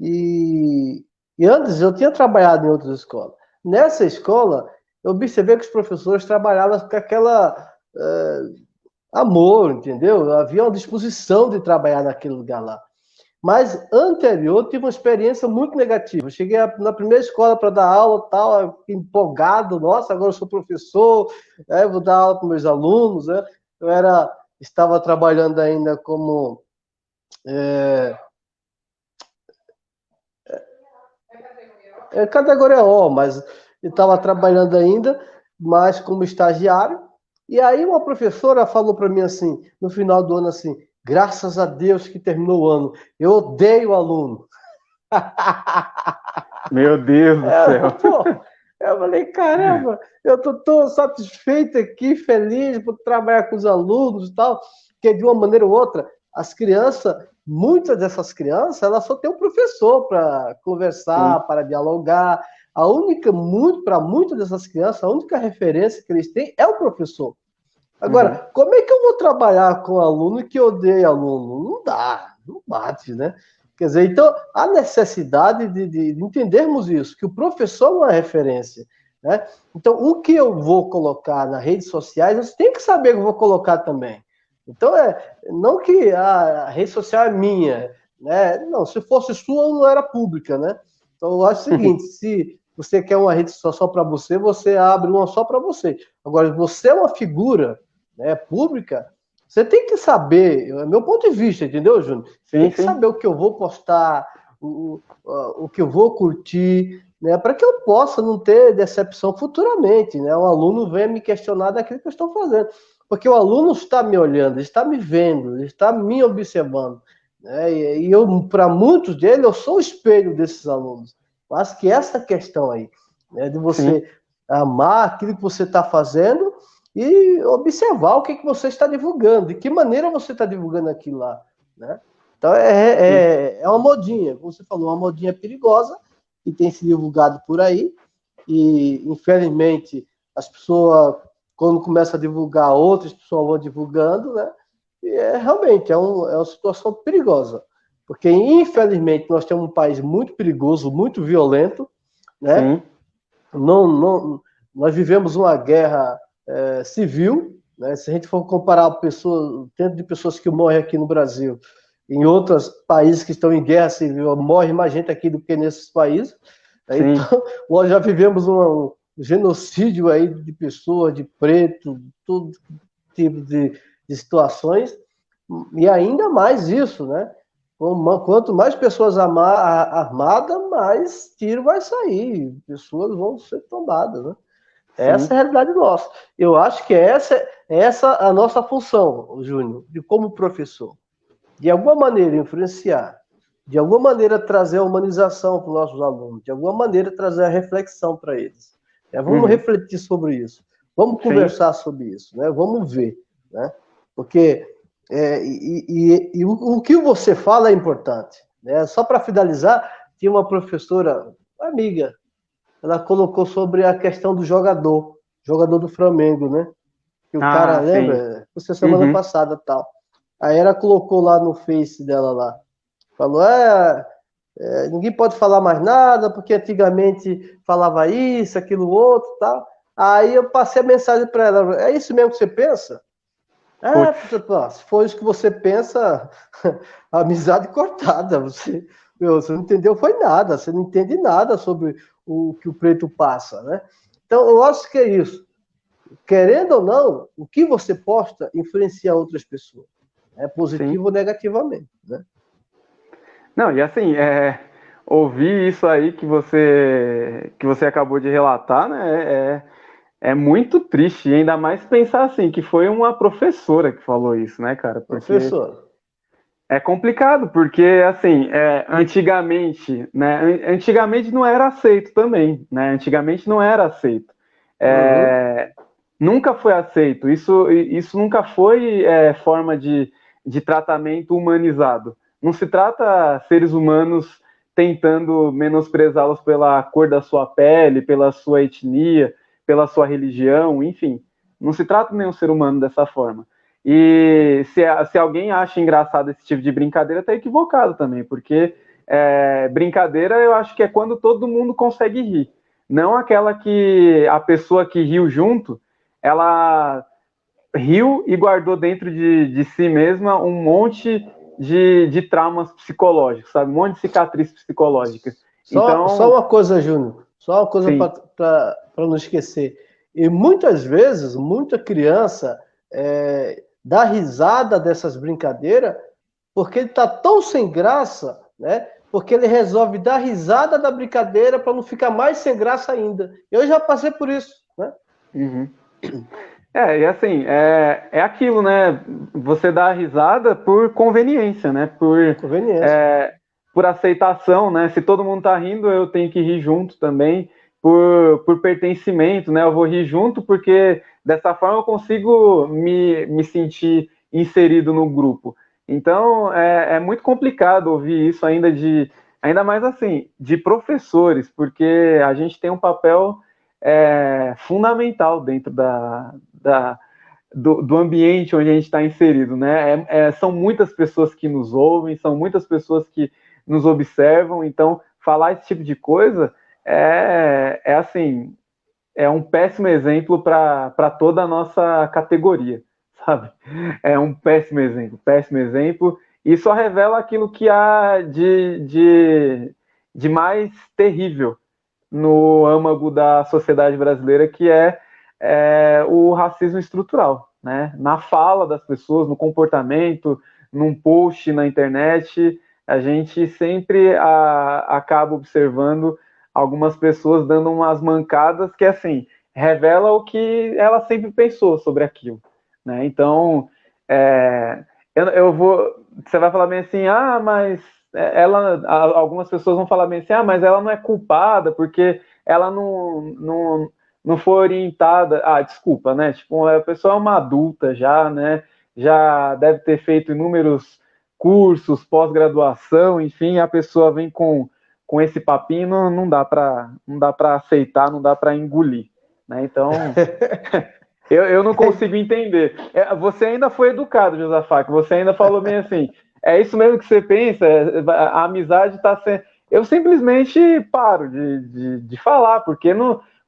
E antes eu tinha trabalhado em outras escolas. Nessa escola, eu observei que os professores trabalhavam com aquela amor, entendeu? Havia uma disposição de trabalhar naquele lugar lá. Mas anterior, eu tive uma experiência muito negativa. Eu cheguei na primeira escola para dar aula, tal, empolgado, nossa, agora eu sou professor, vou dar aula para meus alunos. Né? Estava trabalhando ainda como categoria O, mas estava trabalhando ainda, mas como estagiário. E aí uma professora falou para mim assim, no final do ano assim, graças a Deus que terminou o ano, eu odeio aluno. Meu Deus do céu. Pô, eu falei, caramba, eu tô satisfeito aqui, feliz por trabalhar com os alunos e tal, porque de uma maneira ou outra, as crianças, muitas dessas crianças, elas só têm um professor para conversar, Sim. para dialogar. Para muitas dessas crianças, a única referência que eles têm é o professor. Uhum. Agora, como é que eu vou trabalhar com aluno que odeia aluno? Não dá, não bate, né? Quer dizer, então, há necessidade de entendermos isso, que o professor é uma referência. Né? Então, o que eu vou colocar nas redes sociais, eu tenho que saber que eu vou colocar também. Então, não que a rede social é minha, né? Não, se fosse sua, não era pública, né? Então, eu acho o seguinte, se você quer uma rede social só para você, você abre uma só para você. Agora, você é uma figura, né, pública, você tem que saber, é meu ponto de vista, entendeu, Júnior? Você tem que saber o que eu vou postar, o que eu vou curtir, né, para que eu possa não ter decepção futuramente, né? Um aluno venha me questionar daquilo que eu estou fazendo. Porque o aluno está me olhando, ele está me vendo, ele está me observando. Né? E eu, para muitos deles, eu sou o espelho desses alunos. Mas que essa questão aí, né, de você Sim. amar aquilo que você está fazendo e observar o que você está divulgando, de que maneira você está divulgando aquilo lá. Né? Então, é uma modinha, como você falou, uma modinha perigosa que tem se divulgado por aí. E, infelizmente, as pessoas, quando começa a divulgar, outras pessoas vão divulgando, né? E realmente é uma situação perigosa. Porque, infelizmente, nós temos um país muito perigoso, muito violento, né? Sim. Nós vivemos uma guerra civil, né? Se a gente for comparar o tanto de pessoas que morrem aqui no Brasil, em outros países que estão em guerra civil, morre mais gente aqui do que nesses países. Sim. Então, nós já vivemos um genocídio aí de pessoas, de preto, todo tipo de situações, e ainda mais isso, né? Quanto mais pessoas armadas, mais tiro vai sair, pessoas vão ser tombadas, né? Sim. Essa é a realidade nossa. Eu acho que essa a nossa função, Júnior, de como professor, de alguma maneira influenciar, de alguma maneira trazer a humanização para os nossos alunos, de alguma maneira trazer a reflexão para eles. Vamos refletir sobre isso, vamos conversar sobre isso, né? Vamos ver, né? Porque o que você fala é importante, né? Só para finalizar, tinha uma professora, amiga, ela colocou sobre a questão do jogador do Flamengo, né? Que o cara, lembra? Você semana passada tal. Aí ela colocou lá no Face dela lá, falou, ninguém pode falar mais nada, porque antigamente falava isso, aquilo outro, tal. Aí eu passei a mensagem para ela, é isso mesmo que você pensa? Se for isso que você pensa, amizade cortada, você não entendeu foi nada, você não entende nada sobre o que o preto passa, né? Então, eu acho que é isso. Querendo ou não, o que você posta influencia outras pessoas, positivo ou negativamente, né? Não, e assim, ouvir isso aí que você acabou de relatar, né, é muito triste, ainda mais pensar assim, que foi uma professora que falou isso, né, cara? Porque professora. É complicado, porque assim, antigamente, né, antigamente não era aceito também, né, antigamente não era aceito. Nunca foi aceito, isso nunca foi forma de tratamento humanizado. Não se trata seres humanos tentando menosprezá-los pela cor da sua pele, pela sua etnia, pela sua religião, enfim. Não se trata nenhum ser humano dessa forma. E se alguém acha engraçado esse tipo de brincadeira, tá equivocado também, porque brincadeira eu acho que é quando todo mundo consegue rir. Não aquela que a pessoa que riu junto, ela riu e guardou dentro de si mesma um monte de traumas psicológicos, sabe? Um monte de cicatriz psicológica. Só uma coisa, Júnior, só uma coisa para não esquecer. E muitas vezes, muita criança dá risada dessas brincadeiras porque ele está tão sem graça, né? Porque ele resolve dar risada da brincadeira para não ficar mais sem graça ainda. Eu já passei por isso, né? E assim, é aquilo, né? Você dá risada por conveniência, né? Por aceitação, né? Se todo mundo tá rindo, eu tenho que rir junto também, por pertencimento, né? Eu vou rir junto porque dessa forma eu consigo me sentir inserido no grupo. Então, é muito complicado ouvir isso ainda mais assim, de professores, porque a gente tem um papel fundamental dentro do ambiente onde a gente está inserido, né? São muitas pessoas que nos ouvem, são muitas pessoas que nos observam, então falar esse tipo de coisa assim, é um péssimo exemplo para toda a nossa categoria, sabe? É um péssimo exemplo, e só revela aquilo que há de mais terrível no âmago da sociedade brasileira, que é o racismo estrutural, né? Na fala das pessoas, no comportamento, num post na internet, a gente sempre acaba observando algumas pessoas dando umas mancadas que, assim, revela o que ela sempre pensou sobre aquilo, né? Então, eu vou... Você vai falar bem assim, mas algumas pessoas vão falar bem assim, mas ela não é culpada porque ela não foi orientada. Desculpa, né? Tipo, a pessoa é uma adulta já, né? Já deve ter feito inúmeros cursos, pós-graduação, enfim, a pessoa vem com esse papinho, não dá para aceitar, não dá para engolir, né? Então, eu não consigo entender. Você ainda foi educado, Josafá, que você ainda falou bem assim, é isso mesmo que você pensa? A amizade está sendo... Eu simplesmente paro de falar,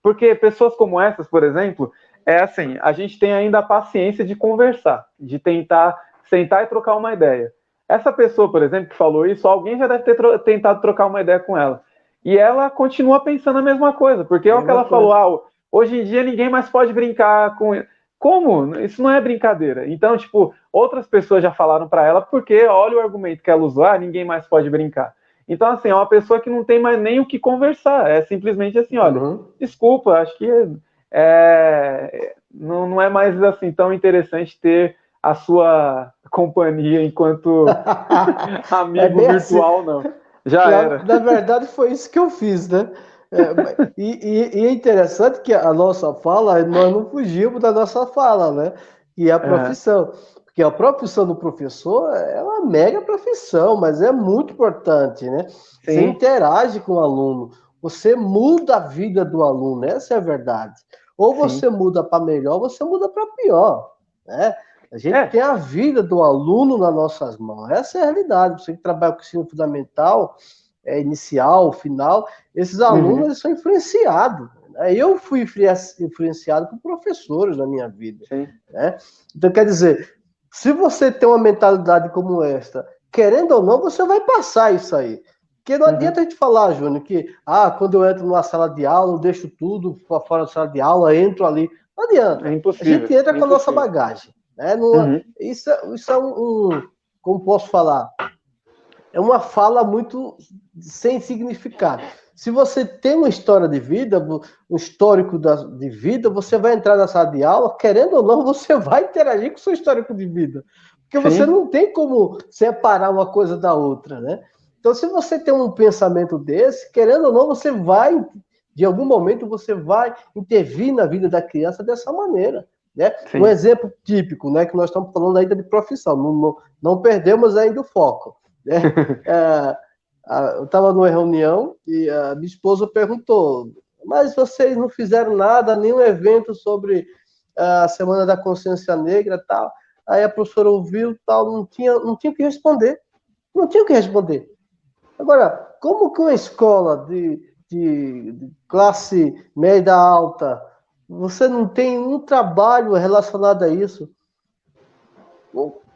porque pessoas como essas, por exemplo, é assim, a gente tem ainda a paciência de conversar, de tentar sentar e trocar uma ideia. Essa pessoa, por exemplo, que falou isso, alguém já deve ter tentado trocar uma ideia com ela. E ela continua pensando a mesma coisa, porque é o que ela falou, hoje em dia ninguém mais pode brincar com... Como? Isso não é brincadeira. Então, tipo, outras pessoas já falaram para ela, porque olha o argumento que ela usou, ninguém mais pode brincar. Então, assim, é uma pessoa que não tem mais nem o que conversar. É simplesmente assim, olha, desculpa, acho que não é mais assim tão interessante ter a sua companhia enquanto amigo virtual, assim. Não. Já era. Na verdade, foi isso que eu fiz, né? E é interessante que a nossa fala, nós não fugimos da nossa fala, né? E a profissão. Porque a profissão do professor é uma mega profissão, mas é muito importante, né? Sim. Você interage com o aluno, você muda a vida do aluno, essa é a verdade. Ou você muda para melhor, ou você muda para pior, né? A gente tem a vida do aluno nas nossas mãos, essa é a realidade. Você que trabalha com ensino fundamental, inicial, final, esses alunos eles são influenciados. Né? Eu fui influenciado por professores na minha vida. Né? Então, quer dizer, se você tem uma mentalidade como esta, querendo ou não, você vai passar isso aí. Porque não adianta a gente falar, Júnior, que quando eu entro numa sala de aula, eu deixo tudo fora da sala de aula, entro ali. Não adianta. É impossível. A gente entra com a nossa bagagem. Né? Isso é como posso falar? É uma fala muito sem significado. Se você tem uma história de vida, um histórico de vida, você vai entrar na sala de aula, querendo ou não, você vai interagir com o seu histórico de vida. Porque você não tem como separar uma coisa da outra, né? Então, se você tem um pensamento desse, querendo ou não, você vai, de algum momento, você vai intervir na vida da criança dessa maneira. Né? Um exemplo típico, né, que nós estamos falando ainda de profissão, não perdemos ainda o foco. Né? Eu estava numa reunião e a minha esposa perguntou, mas vocês não fizeram nada, nenhum evento sobre a Semana da Consciência Negra e tal? Aí a professora ouviu tal, não tinha o que responder. Não tinha o que responder. Agora, como que uma escola de classe média alta, você não tem um trabalho relacionado a isso?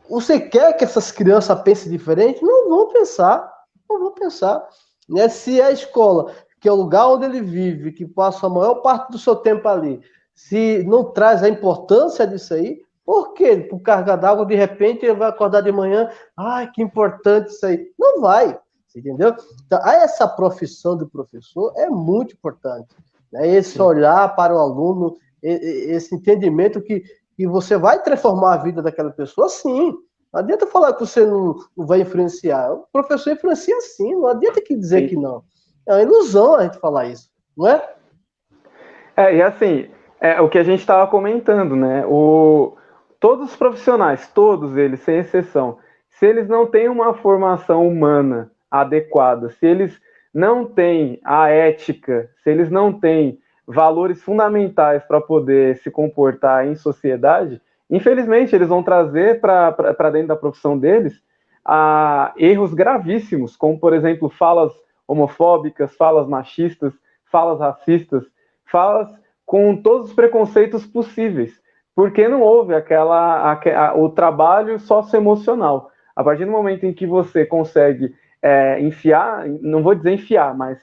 Você quer que essas crianças pensem diferente? Não vão pensar. Não vão pensar. Né? Se a escola, que é o lugar onde ele vive, que passa a maior parte do seu tempo ali, se não traz a importância disso aí, por quê? Por carga d'água, de repente, ele vai acordar de manhã, que importante isso aí. Não vai, entendeu? Então, essa profissão do professor é muito importante. Né? Esse olhar para o aluno, esse entendimento que você vai transformar a vida daquela pessoa, sim. Não adianta falar que você não vai influenciar. O professor influencia sim, não adianta dizer que não. É uma ilusão a gente falar isso, não é? E assim, o que a gente estava comentando, né? Todos os profissionais, todos eles, sem exceção, se eles não têm uma formação humana adequada, se eles não têm a ética, se eles não têm valores fundamentais para poder se comportar em sociedade, infelizmente eles vão trazer para dentro da profissão deles erros gravíssimos, como, por exemplo, falas homofóbicas, falas machistas, falas racistas, falas com todos os preconceitos possíveis. porque não houve o trabalho socioemocional. A partir do momento em que você consegue enfiar, não vou dizer enfiar, mas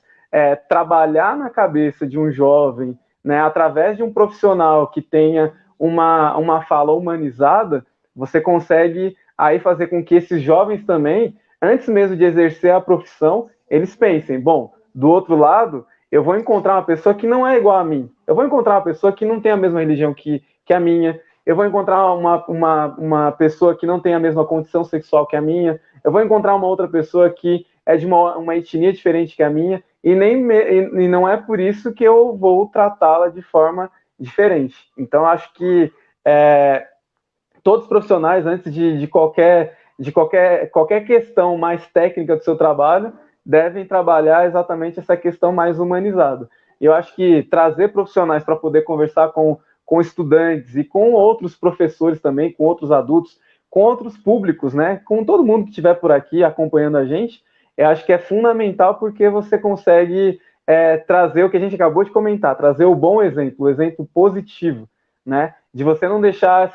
trabalhar na cabeça de um jovem, né, através de um profissional que tenha uma fala humanizada, você consegue aí fazer com que esses jovens também, antes mesmo de exercer a profissão, eles pensem, bom, do outro lado, eu vou encontrar uma pessoa que não é igual a mim, eu vou encontrar uma pessoa que não tem a mesma religião que a minha, eu vou encontrar uma pessoa que não tem a mesma condição sexual que a minha, eu vou encontrar uma outra pessoa que é de uma etnia diferente que a minha, e não é por isso que eu vou tratá-la de forma diferente. Então, acho que todos os profissionais, antes de qualquer questão mais técnica do seu trabalho, devem trabalhar exatamente essa questão mais humanizada. E eu acho que trazer profissionais para poder conversar com estudantes e com outros professores também, com outros adultos, com outros públicos, né? Com todo mundo que estiver por aqui acompanhando a gente, eu acho que é fundamental porque você consegue trazer o que a gente acabou de comentar, trazer o bom exemplo, o exemplo positivo, né? De você não deixar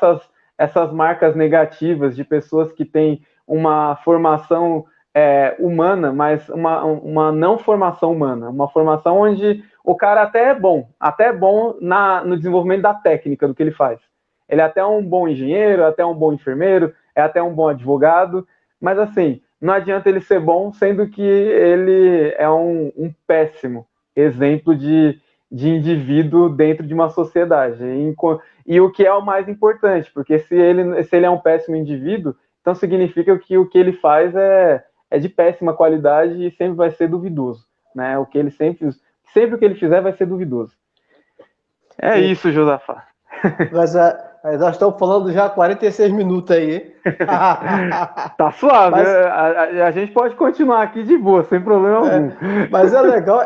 essas marcas negativas de pessoas que têm uma formação humana, mas uma não formação humana, uma formação onde o cara até é bom no desenvolvimento da técnica do que ele faz. Ele é até um bom engenheiro, até um bom enfermeiro, é até um bom advogado, mas assim, não adianta ele ser bom, sendo que ele é um péssimo exemplo de indivíduo dentro de uma sociedade. E o que é o mais importante, porque se ele é um péssimo indivíduo, então significa que o que ele faz é de péssima qualidade e sempre vai ser duvidoso, né? O que ele sempre o que ele fizer vai ser duvidoso. É isso, Josafá. Mas nós estamos falando já há 46 minutos aí, hein? Tá suave, mas a gente pode continuar aqui de boa, sem problema algum. Mas é legal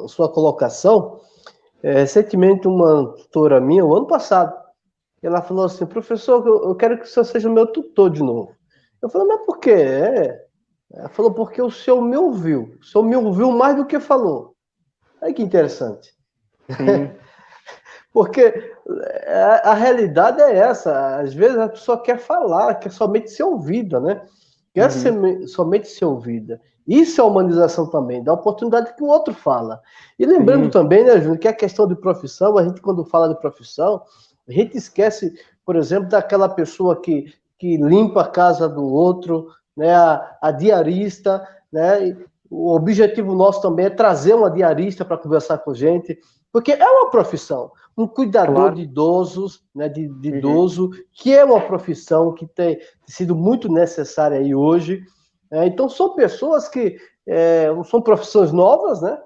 sua colocação. Recentemente, uma tutora minha, o ano passado, ela falou assim: professor, eu quero que o senhor seja meu tutor de novo. Eu falei: mas por quê? Ela falou: porque o senhor me ouviu. O senhor me ouviu mais do que falou. Olha que interessante. Porque a realidade é essa. Às vezes a pessoa quer falar, quer somente ser ouvida, né? Quer somente ser ouvida. Isso é humanização também, dá oportunidade que o outro fala. E lembrando também, né, Júnior, que a questão de profissão, a gente quando fala de profissão, a gente esquece, por exemplo, daquela pessoa que limpa a casa do outro, né, a diarista, né? O objetivo nosso também é trazer uma diarista para conversar com a gente, porque é uma profissão. Um cuidador de idosos, né, de idoso, que é uma profissão que tem sido muito necessária aí hoje. Então, são pessoas que são profissões novas, né,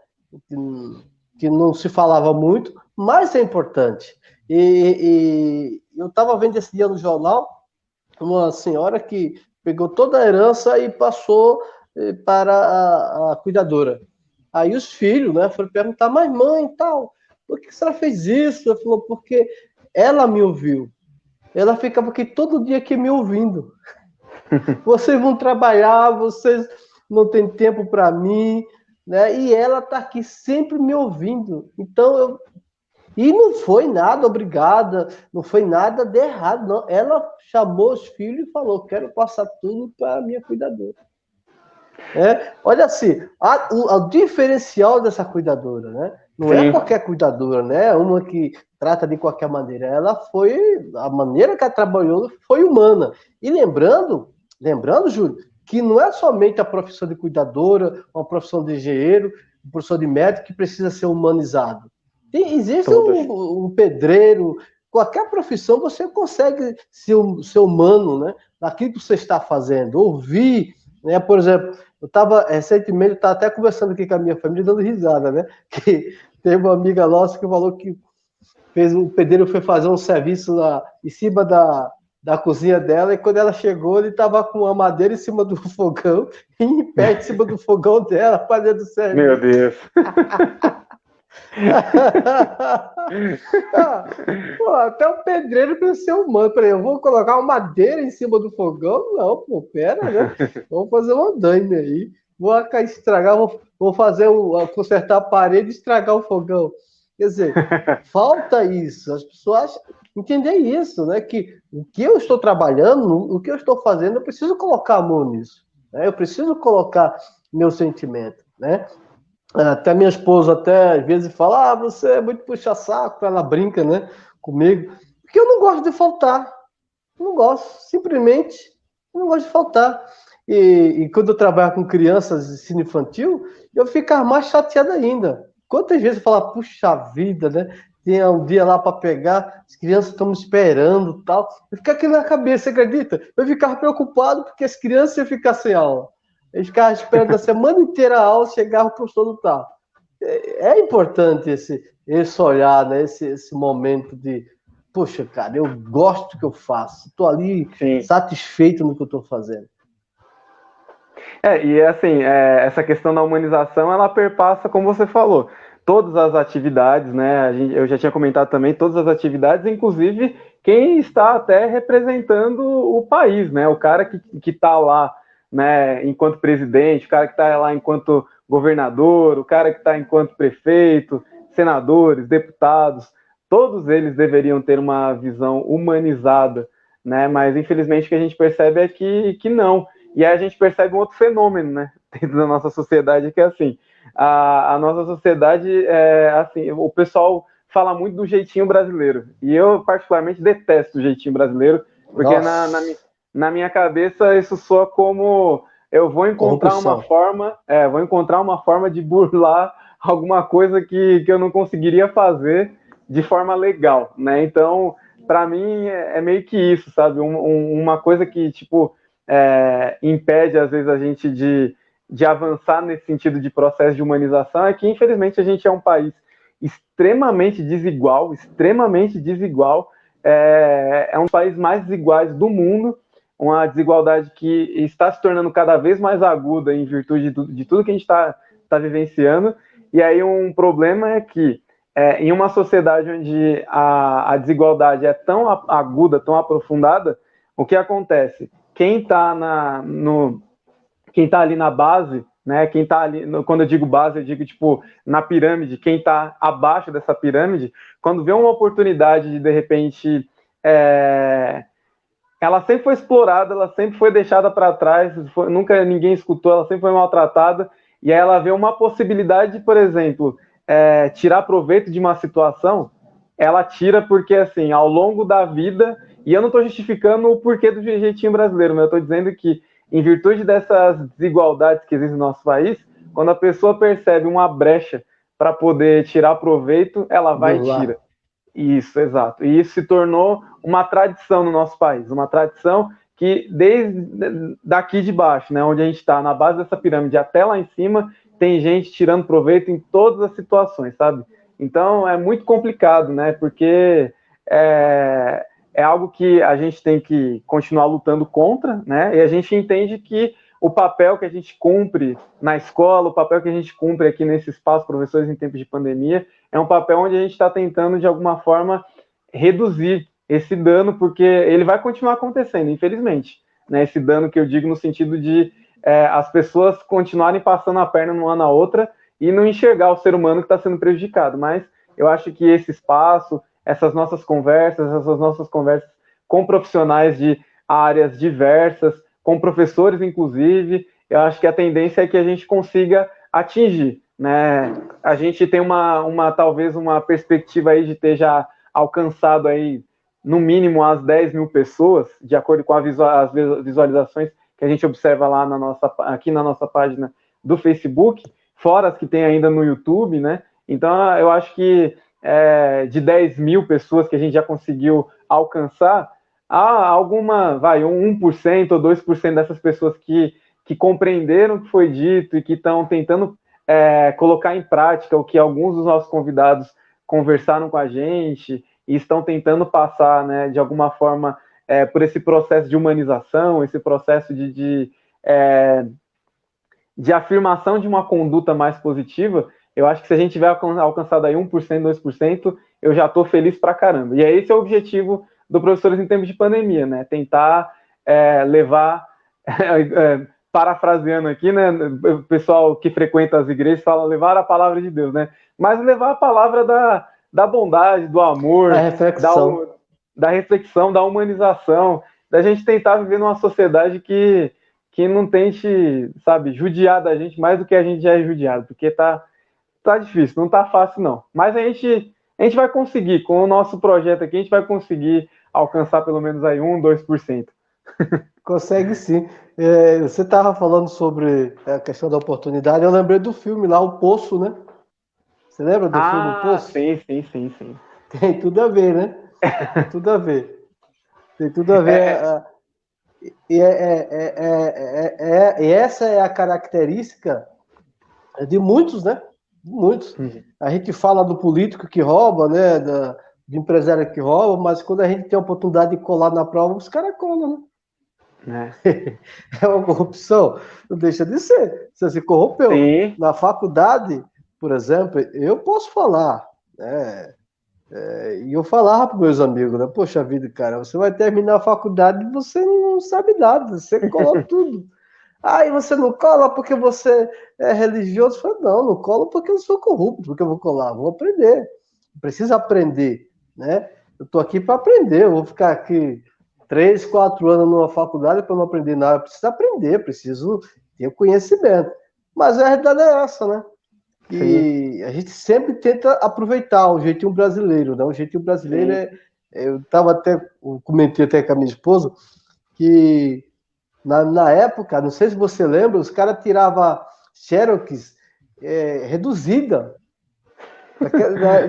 que não se falava muito, mas é importante. E eu estava vendo esse dia no jornal uma senhora que pegou toda a herança e passou para a cuidadora. Aí os filhos, né, foram perguntar: mas mãe e tal, por que a senhora fez isso? Ela falou: porque ela me ouviu. Ela ficava aqui todo dia aqui me ouvindo. Vocês vão trabalhar, vocês não têm tempo para mim, né? E ela está aqui sempre me ouvindo. Então, e não foi nada obrigada, não foi nada de errado, não. Ela chamou os filhos e falou: quero passar tudo para a minha cuidadora. Olha assim, o diferencial dessa cuidadora, né? Não é qualquer cuidadora, né? Uma que trata de qualquer maneira. A maneira que ela trabalhou foi humana. E lembrando, Júlio, que não é somente a profissão de cuidadora, uma profissão de engenheiro, uma profissão de médico que precisa ser humanizado. Existe um pedreiro, qualquer profissão você consegue ser humano, né? Naquilo que você está fazendo, ouvir, né? Por exemplo, recentemente, eu estava até conversando aqui com a minha família, dando risada, né? Que teve uma amiga nossa que falou que o pedreiro foi fazer um serviço em cima da cozinha dela, e quando ela chegou, ele estava com a madeira em cima do fogão, e em pé em cima do fogão dela, fazendo o serviço. Meu Deus! Até o pedreiro precisa ser humano. Peraí, eu vou colocar uma madeira em cima do fogão? Não, pô, pera, né? Vamos fazer um andaime aí. Vou estragar, vou consertar a parede e estragar o fogão. Quer dizer, falta isso, as pessoas entendem isso, né? Que o que eu estou trabalhando, o que eu estou fazendo, eu preciso colocar amor nisso, né? Eu preciso colocar meu sentimento, né? Até minha esposa até às vezes fala, você é muito puxa-saco, ela brinca, né, comigo, porque eu não gosto de faltar, não gosto, simplesmente eu não gosto de faltar. E quando eu trabalho com crianças de ensino infantil, eu fico mais chateado ainda. Quantas vezes eu falo, puxa vida, né? Tem um dia lá para pegar, as crianças estão me esperando tal. Eu fico aqui na cabeça, você acredita? Eu ficava preocupado porque as crianças iam ficar sem aula. Eles ficavam esperando a semana inteira a aula, chegava o professor não tá. É importante esse olhar, né? Esse momento de, poxa, cara, eu gosto do que eu faço, estou ali Sim. satisfeito no que eu estou fazendo. E assim, essa questão da humanização, ela perpassa, como você falou, todas as atividades, né? Eu já tinha comentado também, todas as atividades, inclusive quem está até representando o país, né? O cara que está lá, né, enquanto presidente, o cara que está lá enquanto governador, o cara que está enquanto prefeito, senadores, deputados, todos eles deveriam ter uma visão humanizada, né? Mas infelizmente o que a gente percebe é que não. E aí a gente percebe um outro fenômeno, né, dentro da nossa sociedade, que é assim, a nossa sociedade, assim, o pessoal fala muito do jeitinho brasileiro, e eu particularmente detesto o jeitinho brasileiro, porque na minha cabeça isso soa como eu vou encontrar uma forma de burlar alguma coisa que eu não conseguiria fazer de forma legal, né? Então, para mim, é meio que isso, sabe? Uma coisa que, tipo, impede, às vezes, a gente de avançar nesse sentido de processo de humanização é que, infelizmente, a gente é um país extremamente desigual, um dos países mais desiguais do mundo, uma desigualdade que está se tornando cada vez mais aguda em virtude de tudo que a gente está vivenciando. E aí um problema é que em uma sociedade onde a desigualdade é tão aguda, tão aprofundada, o que acontece? Quem está ali na base, né? Quem está ali, quando eu digo base, eu digo tipo na pirâmide, quem está abaixo dessa pirâmide, quando vê uma oportunidade de repente, ela sempre foi explorada, ela sempre foi deixada para trás, nunca ninguém escutou, ela sempre foi maltratada, e aí ela vê uma possibilidade de, por exemplo, tirar proveito de uma situação, ela tira porque, assim, ao longo da vida, e eu não estou justificando o porquê do jeitinho brasileiro, mas eu estou dizendo que, em virtude dessas desigualdades que existem no nosso país, quando a pessoa percebe uma brecha para poder tirar proveito, ela vai e tira. Isso, exato. E isso se tornou uma tradição no nosso país, uma tradição que desde daqui de baixo, né, onde a gente está, na base dessa pirâmide até lá em cima, tem gente tirando proveito em todas as situações, sabe? Então é muito complicado, né? Porque é algo que a gente tem que continuar lutando contra, né? E a gente entende que o papel que a gente cumpre na escola, o papel que a gente cumpre aqui nesse espaço, professores em tempos de pandemia, é um papel onde a gente está tentando, de alguma forma, reduzir esse dano, porque ele vai continuar acontecendo, infelizmente. Né? Esse dano que eu digo no sentido de as pessoas continuarem passando a perna uma na outra e não enxergar o ser humano que está sendo prejudicado. Mas eu acho que esse espaço, essas nossas conversas com profissionais de áreas diversas, com professores, inclusive, eu acho que a tendência é que a gente consiga atingir, né? A gente tem talvez uma perspectiva aí de ter já alcançado aí no mínimo as 10 mil pessoas, de acordo com as visualizações que a gente observa lá aqui na nossa página do Facebook, fora as que tem ainda no YouTube, né? Então eu acho que de 10 mil pessoas que a gente já conseguiu alcançar, há alguma, 1% ou 2% dessas pessoas que compreenderam o que foi dito e que estão tentando colocar em prática o que alguns dos nossos convidados conversaram com a gente e estão tentando passar, né, de alguma forma, por esse processo de humanização, esse processo de afirmação de uma conduta mais positiva. Eu acho que se a gente tiver alcançado aí 1%, 2%, eu já estou feliz pra caramba. E esse é o objetivo do Professores em Tempos de Pandemia, né? Tentar levar parafraseando aqui, né? O pessoal que frequenta as igrejas fala levar a palavra de Deus, né? Mas levar a palavra da bondade, do amor, da reflexão, da humanização, da gente tentar viver numa sociedade que não tente, sabe, judiar da gente mais do que a gente já é judiado, porque tá difícil, não tá fácil não. Mas a gente vai conseguir, com o nosso projeto aqui, a gente vai conseguir alcançar pelo menos aí 1, 2%. Consegue sim. Você estava falando sobre a questão da oportunidade, eu lembrei do filme lá, O Poço, né? Você lembra do filme O Poço? Sim. Tem tudo a ver, né? Tem tudo a ver. Tem tudo a ver. E essa é a característica de muitos, né? Muitos. A gente fala do político que rouba, né? Do empresário que rouba, mas quando a gente tem a oportunidade de colar na prova, os caras colam, né? É uma corrupção, não deixa de ser. Você se corrompeu. Sim. Na faculdade, por exemplo, eu posso falar, né? E eu falava para meus amigos, né? Poxa vida, cara, você vai terminar a faculdade e você não sabe nada, você cola tudo. Aí você não cola porque você é religioso? Eu falei, não colo porque eu sou corrupto, porque eu vou colar, vou aprender. Preciso aprender, né? Eu tô aqui para aprender, eu vou ficar aqui 3, 4 anos numa faculdade para não aprender nada. Eu preciso aprender, preciso ter conhecimento. Mas a realidade é essa, né? E a gente sempre tenta aproveitar o jeitinho brasileiro, né? O jeitinho brasileiro eu comentei até com a minha esposa, que na época, não sei se você lembra, os caras tiravam xerox reduzida.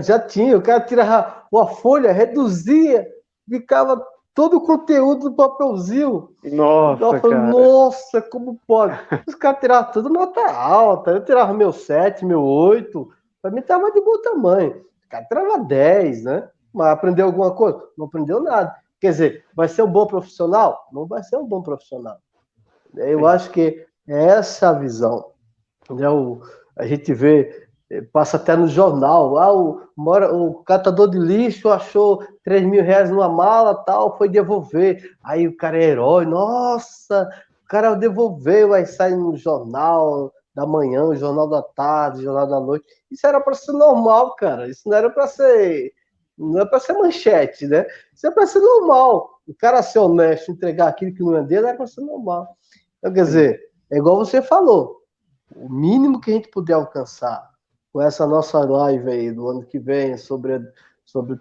Já tinha, o cara tirava uma folha, reduzia, ficava todo o conteúdo do papelzinho. Nossa, cara. Nossa, como pode? Os caras tiravam tudo nota alta. Eu tirava meu 7, meu 8. Pra mim tava de bom tamanho. O cara tirava 10, né? Mas aprendeu alguma coisa? Não aprendeu nada. Quer dizer, vai ser um bom profissional? Não vai ser um bom profissional. Eu acho que é essa a visão. Né? A gente vê, passa até no jornal, o catador de lixo achou 3 mil reais numa mala, tal, foi devolver. Aí o cara é herói, nossa, o cara devolveu, aí sai no jornal da manhã, jornal da tarde, jornal da noite. Isso era para ser normal, cara. Isso não era para ser, não é para ser manchete, né? Isso é para ser normal. O cara ser honesto, entregar aquilo que não é dele, era para ser normal. Então, quer dizer, é igual você falou. O mínimo que a gente puder alcançar com essa nossa live aí do ano que vem sobre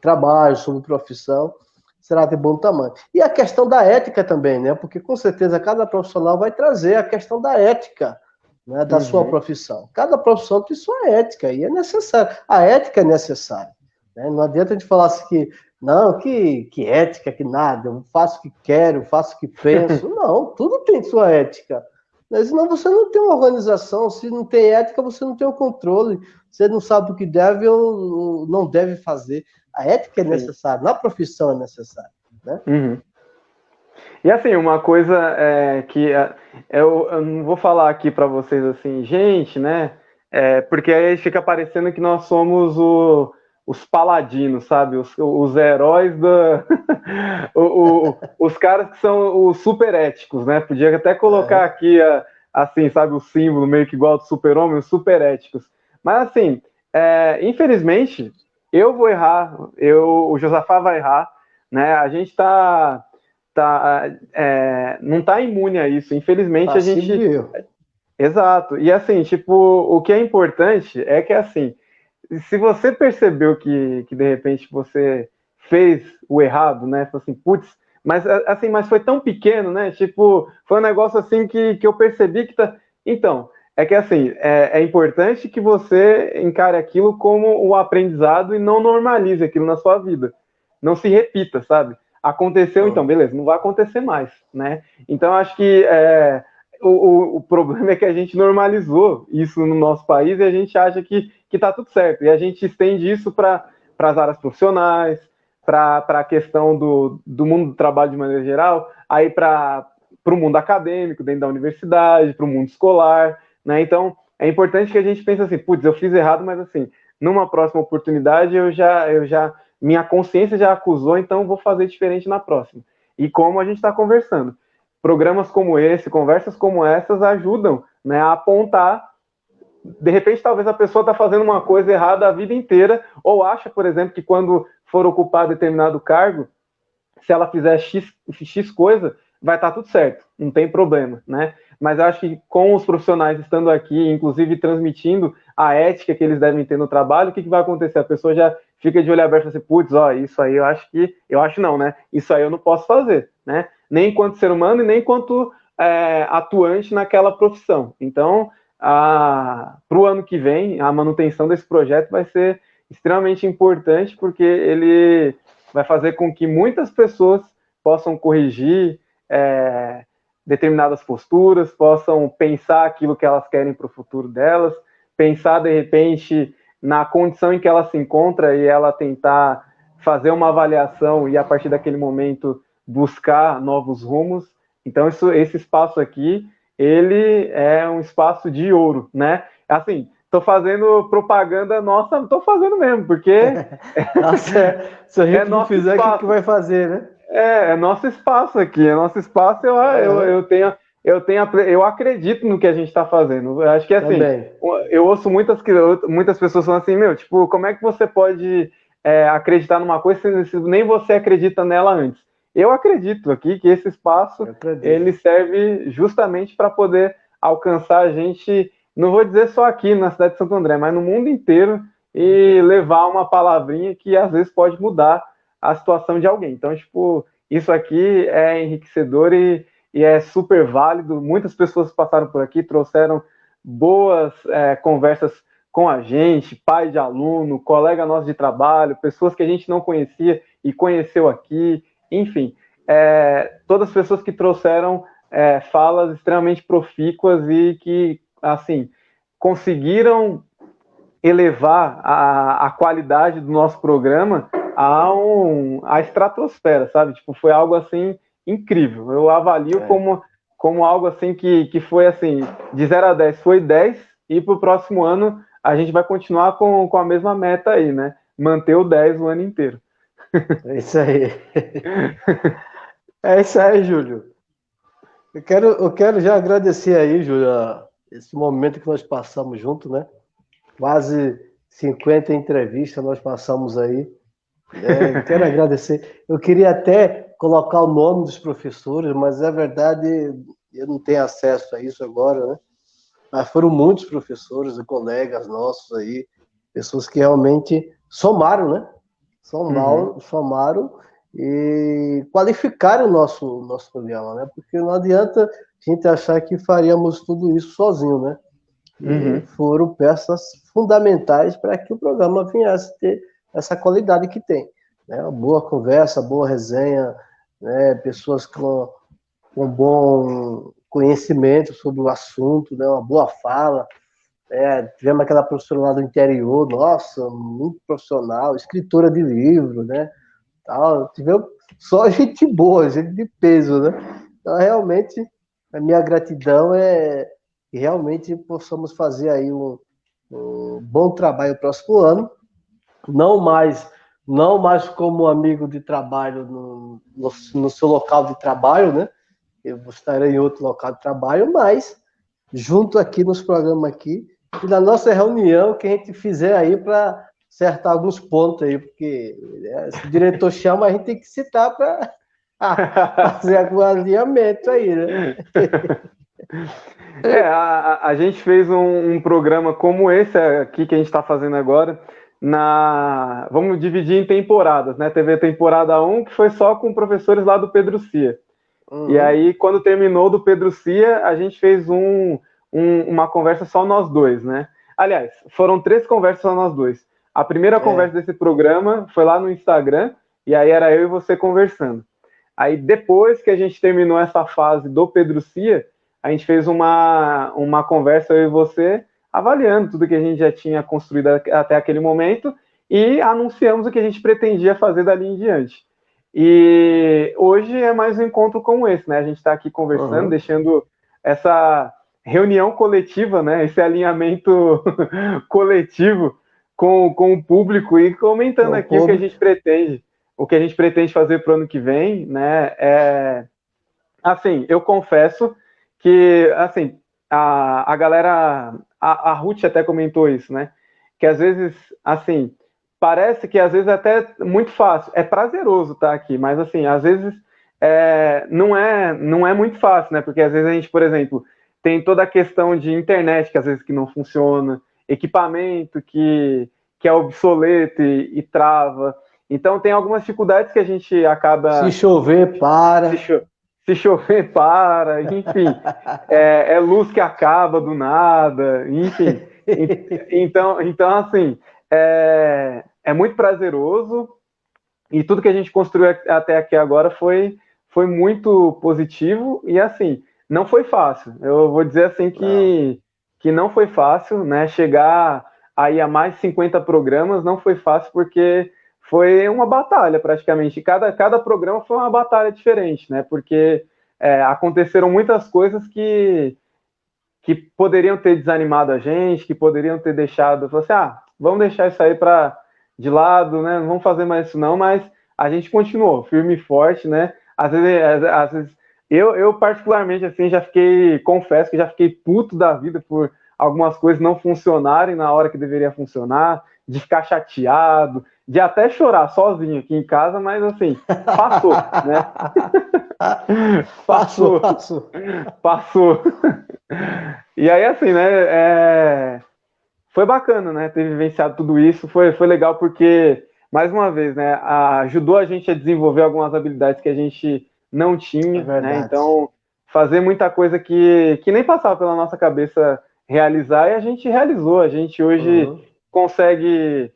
trabalho, sobre profissão, será de bom tamanho. E a questão da ética também, né? Porque com certeza cada profissional vai trazer a questão da ética, né, da sua profissão. Cada profissão tem sua ética e é necessário. A ética é necessária. Né? Não adianta a gente falar assim que não, que ética, que nada, eu faço o que quero, faço o que penso. Não, tudo tem sua ética. Senão você não tem uma organização, se não tem ética, você não tem o controle, você não sabe o que deve ou não deve fazer. A ética é necessária, na profissão é necessária. Né? E assim, uma coisa que eu não vou falar aqui para vocês assim, gente, né? Porque aí fica parecendo que nós somos os paladinos, sabe? Os heróis os caras que são os super éticos, né? Podia até colocar aqui, assim, sabe, o símbolo meio que igual do super-homem, os super éticos. Mas assim, infelizmente, eu vou errar, o Josafá vai errar, né? A gente não está imune a isso. Infelizmente, a gente... Exato. E assim, tipo, o que é importante é que, assim, se você percebeu que de repente você fez o errado, né? Assim, putz, mas foi tão pequeno, né? Tipo, foi um negócio assim que eu percebi que tá. Então, é que assim, é importante que você encare aquilo como um aprendizado e não normalize aquilo na sua vida. Não se repita, sabe? Aconteceu, então, beleza, não vai acontecer mais, né? Então, acho que o problema é que a gente normalizou isso no nosso país e a gente acha que tá tudo certo. E a gente estende isso para as áreas profissionais, para a questão do mundo do trabalho de maneira geral, aí para o mundo acadêmico, dentro da universidade, para o mundo escolar, né? Então, é importante que a gente pense assim, putz, eu fiz errado, mas assim, numa próxima oportunidade minha consciência já acusou, então vou fazer diferente na próxima. E como a gente está conversando, programas como esse, conversas como essas ajudam, né, a apontar. De repente, talvez a pessoa está fazendo uma coisa errada a vida inteira, ou acha, por exemplo, que quando for ocupar determinado cargo, se ela fizer X coisa, vai estar tudo certo, não tem problema, né? Mas eu acho que com os profissionais estando aqui, inclusive transmitindo a ética que eles devem ter no trabalho, o que vai acontecer? A pessoa já fica de olho aberto e fala assim, putz, ó, isso aí eu acho não, né? Isso aí eu não posso fazer, né? Nem enquanto ser humano e nem enquanto atuante naquela profissão. Então, para o ano que vem, a manutenção desse projeto vai ser extremamente importante, porque ele vai fazer com que muitas pessoas possam corrigir determinadas posturas, possam pensar aquilo que elas querem para o futuro delas, pensar, de repente, na condição em que ela se encontra e ela tentar fazer uma avaliação e, a partir daquele momento, buscar novos rumos. Então, esse espaço aqui, ele é um espaço de ouro, né? Assim, estou fazendo propaganda nossa, estou fazendo mesmo, porque Nossa, se a gente não fizer, o que vai fazer, né? É nosso espaço aqui, é nosso espaço. Eu acredito no que a gente está fazendo. Eu acho que assim, também. Eu ouço muitas pessoas falando assim, meu, tipo, como é que você pode acreditar numa coisa se nem você acredita nela antes? Eu acredito aqui que esse espaço ele serve justamente para poder alcançar a gente, não vou dizer só aqui na cidade de Santo André, mas no mundo inteiro, e levar uma palavrinha que às vezes pode mudar a situação de alguém. Então, tipo, isso aqui é enriquecedor e é super válido. Muitas pessoas passaram por aqui, trouxeram boas conversas com a gente, pai de aluno, colega nosso de trabalho, pessoas que a gente não conhecia e conheceu aqui, enfim, todas as pessoas que trouxeram falas extremamente profícuas e que, assim, conseguiram elevar a qualidade do nosso programa a estratosfera, sabe? Tipo, foi algo assim incrível. Eu avalio como algo assim que foi assim, de 0 a 10 foi 10, e para o próximo ano a gente vai continuar com a mesma meta aí, né? Manter o 10 o ano inteiro. É isso aí. É isso aí, Júlio. Eu quero já agradecer aí, Júlio, esse momento que nós passamos junto, né? Quase 50 entrevistas nós passamos aí. Quero agradecer. Eu queria até colocar o nome dos professores, mas é verdade, eu não tenho acesso a isso agora, né? Mas foram muitos professores e colegas nossos aí, pessoas que realmente somaram, né? Somaram e qualificaram o nosso programa, né? Porque não adianta a gente achar que faríamos tudo isso sozinho, né? E foram peças fundamentais para que o programa viesse ter essa qualidade que tem, né? Uma boa conversa, boa resenha, né? Pessoas com bom conhecimento sobre o assunto, né? Uma boa fala. Tivemos aquela professora lá do interior, nossa, muito profissional, escritora de livro, né? Tivemos só gente boa, gente de peso, né? Então, realmente, a minha gratidão é que realmente possamos fazer aí um bom trabalho no próximo ano, não mais como amigo de trabalho no seu local de trabalho, né? Eu estarei em outro local de trabalho, mas junto aqui nos programas aqui, e na nossa reunião que a gente fizer aí para acertar alguns pontos aí, porque se o diretor chama, a gente tem que citar para fazer algum alinhamento aí, né? A gente fez um programa como esse aqui que a gente está fazendo agora, vamos dividir em temporadas, né? Teve a temporada 1, que foi só com professores lá do Pedro Cia. E aí, quando terminou do Pedro Cia, a gente fez uma conversa só nós dois, né? Aliás, foram 3 conversas só nós dois. A primeira conversa desse programa foi lá no Instagram, e aí era eu e você conversando. Aí, depois que a gente terminou essa fase do Pedro Cia, a gente fez uma conversa, eu e você, avaliando tudo que a gente já tinha construído até aquele momento e anunciamos o que a gente pretendia fazer dali em diante. E hoje é mais um encontro como esse, né? A gente está aqui conversando, deixando essa reunião coletiva, né? Esse alinhamento coletivo com o público e comentando aqui o que a gente pretende fazer para o ano que vem, né? Assim, eu confesso que, assim, a galera, a Ruth até comentou isso, né? Que às vezes, assim, parece que às vezes é até muito fácil. É prazeroso estar aqui, mas assim, às vezes não é muito fácil, né? Porque às vezes a gente, por exemplo, tem toda a questão de internet que às vezes que não funciona, equipamento que é obsoleto e trava. Então tem algumas dificuldades que a gente Se acaba chover, para. se chover, para, enfim, é luz que acaba do nada, enfim. Então assim, é muito prazeroso e tudo que a gente construiu até aqui agora foi muito positivo e assim, não foi fácil. Eu vou dizer assim que não foi fácil, né? Chegar aí a mais de 50 programas não foi fácil porque foi uma batalha praticamente. Cada programa foi uma batalha diferente, né? Porque aconteceram muitas coisas que poderiam ter desanimado a gente, que poderiam ter deixado, falou assim, vamos deixar isso aí de lado, né? Não vamos fazer mais isso não, mas a gente continuou firme e forte, né? Às vezes eu particularmente assim confesso que já fiquei puto da vida por algumas coisas não funcionarem na hora que deveria funcionar, de ficar chateado, de até chorar sozinho aqui em casa, mas assim, passou, né? Passou, Passou, passou. passou. E aí, assim, né? Foi bacana, né? Ter vivenciado tudo isso. Foi legal porque, mais uma vez, né? Ajudou a gente a desenvolver algumas habilidades que a gente não É tinha, né? verdade. Então, fazer muita coisa que nem passava pela nossa cabeça realizar e a gente realizou. A gente hoje consegue,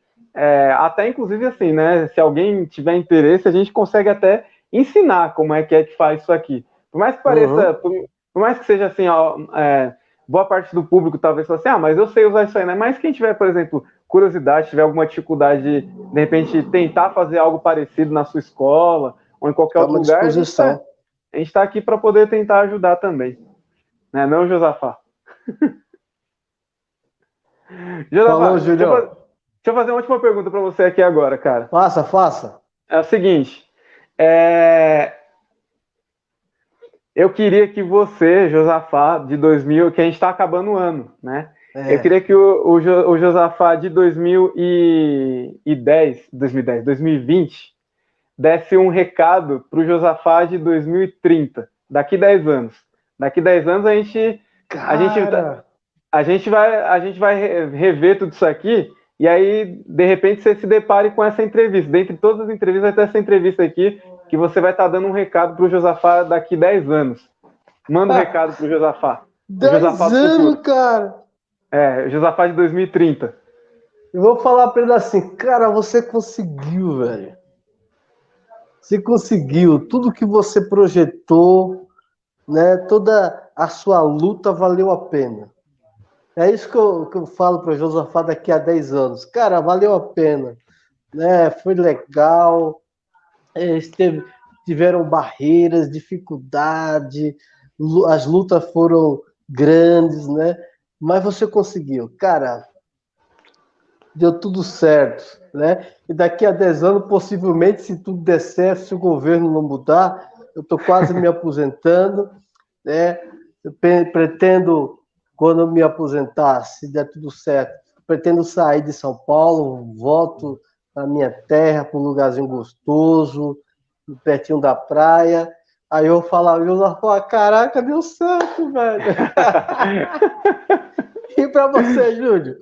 até inclusive assim, né? Se alguém tiver interesse, a gente consegue até ensinar como é que faz isso aqui. Por mais que pareça, por mais que seja assim, ó, boa parte do público talvez fale assim, mas eu sei usar isso aí, né? Mas quem tiver, por exemplo, curiosidade, tiver alguma dificuldade de repente, tentar fazer algo parecido na sua escola ou em qualquer outro Estamos à lugar, disposição. a gente tá aqui para poder tentar ajudar também. Né? Não, Josafá? Falou, Josafá, Julião. deixa eu fazer uma última pergunta para você aqui agora, cara. Faça, faça. É o seguinte, eu queria que você, Josafá, de 2000, que a gente está acabando o ano, né? Eu queria que o Josafá de 2020, desse um recado para o Josafá de 2030, daqui 10 anos. Daqui 10 anos a gente vai rever tudo isso aqui e aí, de repente, você se depare com essa entrevista. Dentre todas as entrevistas, vai ter essa entrevista aqui que você vai estar dando um recado para o Josafá daqui 10 anos. Manda um recado para o Josafá. 10 anos, cara. O Josafá de 2030. Eu vou falar para ele assim, cara, você conseguiu, velho. Você conseguiu. Tudo que você projetou, né? Toda a sua luta valeu a pena. É isso que eu falo para o Josafá daqui a 10 anos. Cara, valeu a pena. Né? Foi legal. Tiveram barreiras, dificuldade, as lutas foram grandes, né? Mas você conseguiu. Cara, deu tudo certo, né? E daqui a 10 anos, possivelmente, se tudo der certo, se o governo não mudar, eu estou quase me aposentando, né? Eu pretendo, quando eu me aposentar, se der tudo certo, pretendo sair de São Paulo, volto para minha terra, para um lugarzinho gostoso, pertinho da praia. Aí eu falava, caraca, deu certo, velho. E para você, Júlio?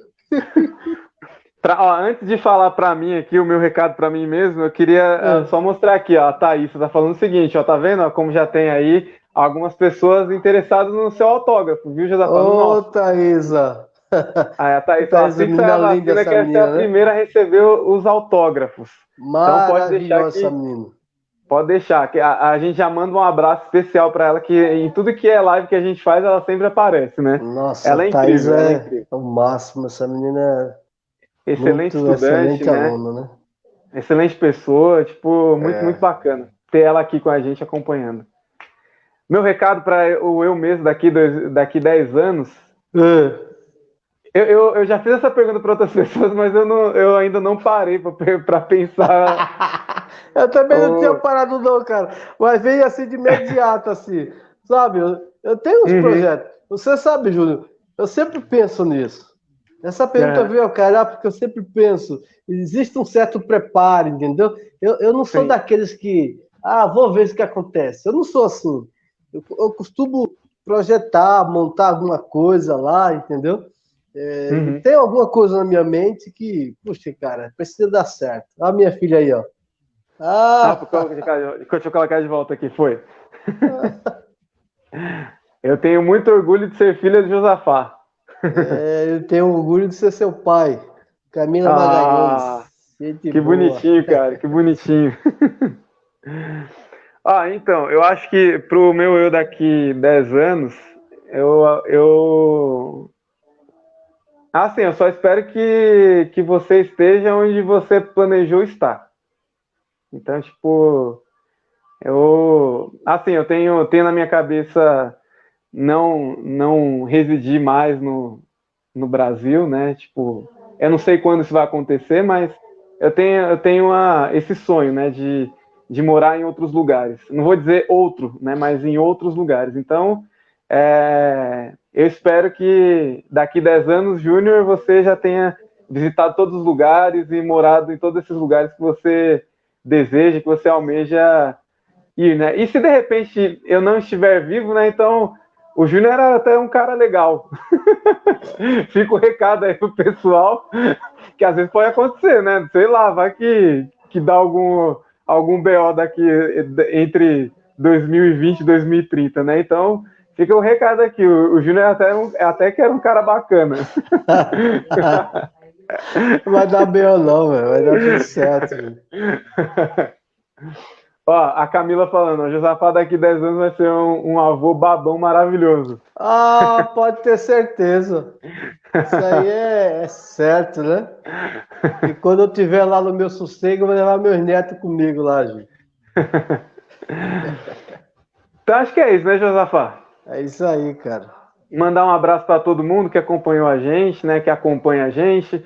Antes de falar para mim aqui, o meu recado para mim mesmo, eu queria só mostrar aqui, ó, a Thaís tá falando o seguinte, ó, tá vendo ó, como já tem aí algumas pessoas interessadas no seu autógrafo, viu, Josafá? Ô, Thaísa! A Thaís, Thaísa, fixa a vacina que essa é a primeira a receber os autógrafos. Então pode deixar que... menina. Pode deixar, que a gente já manda um abraço especial para ela, que em tudo que é live que a gente faz, ela sempre aparece, né? Nossa, ela é incrível, ela é incrível. O máximo, essa menina é excelente estudante, excelente né? aluna, né? Excelente pessoa, tipo, muito bacana ter ela aqui com a gente acompanhando. Meu recado para o eu mesmo daqui 10 anos. Eu já fiz essa pergunta para outras pessoas, mas eu ainda não parei para pensar Eu também não tinha Ô, parado não, cara. Mas veio assim de imediato, assim. Sabe? Eu tenho uns uhum, projetos. Você sabe, Júlio, eu sempre penso nisso. Essa pergunta aham, veio ao calhar porque eu sempre penso, existe um certo preparo, entendeu? Eu não sou sim. daqueles que, vou ver o que acontece. Eu não sou assim. Eu costumo projetar, montar alguma coisa lá, entendeu? E Uhum. tem alguma coisa na minha mente que, puxa, cara, precisa dar certo. Olha a minha filha aí, ó. Ah, vou Ah, colocar, deixa eu colocar de volta aqui, foi. Eu tenho muito orgulho de ser filha de Josafá. eu tenho orgulho de ser seu pai. Camila Ah, Magalhães. Gente que boa. bonitinho, cara, que bonitinho. Ah, então, eu acho que pro meu eu daqui 10 anos, eu... Assim, eu só espero que você esteja onde você planejou estar. Então, tipo, assim, eu tenho na minha cabeça não residir mais no Brasil, né? Tipo, eu não sei quando isso vai acontecer, mas eu tenho esse sonho, né? De morar em outros lugares. Não vou dizer outro, né? Mas em outros lugares. Então, eu espero que daqui 10 anos, Júnior, você já tenha visitado todos os lugares e morado em todos esses lugares que você deseja, que você almeja ir, né? E se de repente eu não estiver vivo, né? Então o Júnior era até um cara legal. Fica o recado aí pro pessoal, que às vezes pode acontecer, né? Sei lá, vai que dá algum BO daqui entre 2020 e 2030, né? Então fica o recado aqui. O Júnior até que era um cara bacana. Vai dar B.O. não, velho. Vai dar tudo certo, Júlio. Ó, a Camila falando, o Josafá daqui 10 anos vai ser um avô babão maravilhoso. Pode ter certeza. Isso aí é certo, né? E quando eu estiver lá no meu sossego, eu vou levar meus netos comigo lá, Júlio. Então acho que é isso, né, Josafá? É isso aí, cara. Mandar um abraço para todo mundo que acompanhou a gente, né, que acompanha a gente.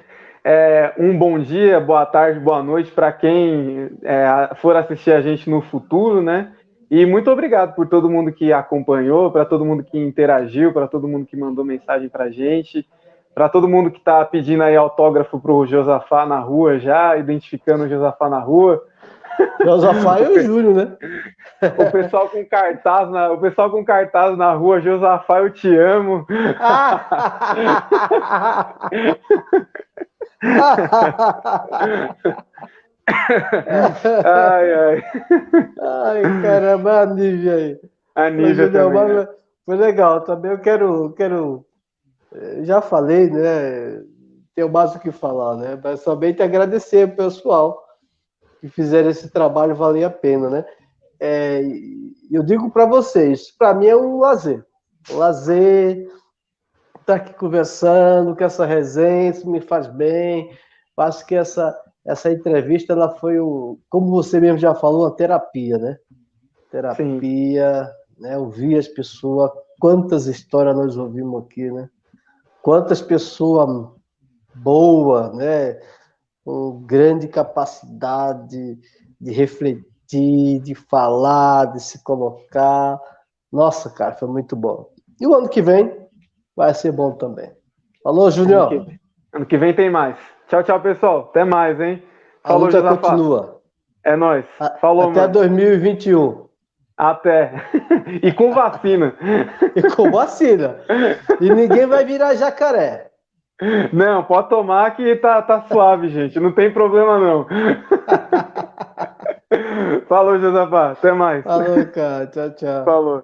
Um bom dia, boa tarde, boa noite para quem for assistir a gente no futuro, né? E muito obrigado por todo mundo que acompanhou, para todo mundo que interagiu, para todo mundo que mandou mensagem para a gente, para todo mundo que está pedindo aí autógrafo para o Josafá na rua já, identificando o Josafá na rua. Josafá e o Júlio, né? O pessoal com cartaz na rua, Josafá, eu te amo. Ai, ai. Ai, caramba, a Nívia aí. A Ô, Nívia Julião, também, né? mas foi legal. Também eu quero. Já falei, né? Tenho mais o que falar, né? Mas somente agradecer o pessoal que fizeram esse trabalho valer a pena, né? Eu digo para vocês, para mim é um lazer. Um lazer, estar aqui conversando, com essa resenha, isso me faz bem. Acho que essa entrevista, ela foi, como você mesmo já falou, uma terapia, né? Sim. Terapia, né? Ouvir as pessoas, quantas histórias nós ouvimos aqui, né? Quantas pessoas boas, né? Com grande capacidade de refletir, de falar, de se colocar. Nossa, cara, foi muito bom. E o ano que vem vai ser bom também. Falou, Ano que, Júnior. ano que vem tem mais. Tchau, tchau, pessoal. Até mais, hein? A Falou, luta Josafá. continua. É nóis. Falou, Até mano. 2021. Até. E com vacina. E com vacina. E ninguém vai virar jacaré. Não, pode tomar que tá suave, gente. Não tem problema, não. Falou, Josafá. Até mais. Falou, cara. Tchau, tchau. Falou.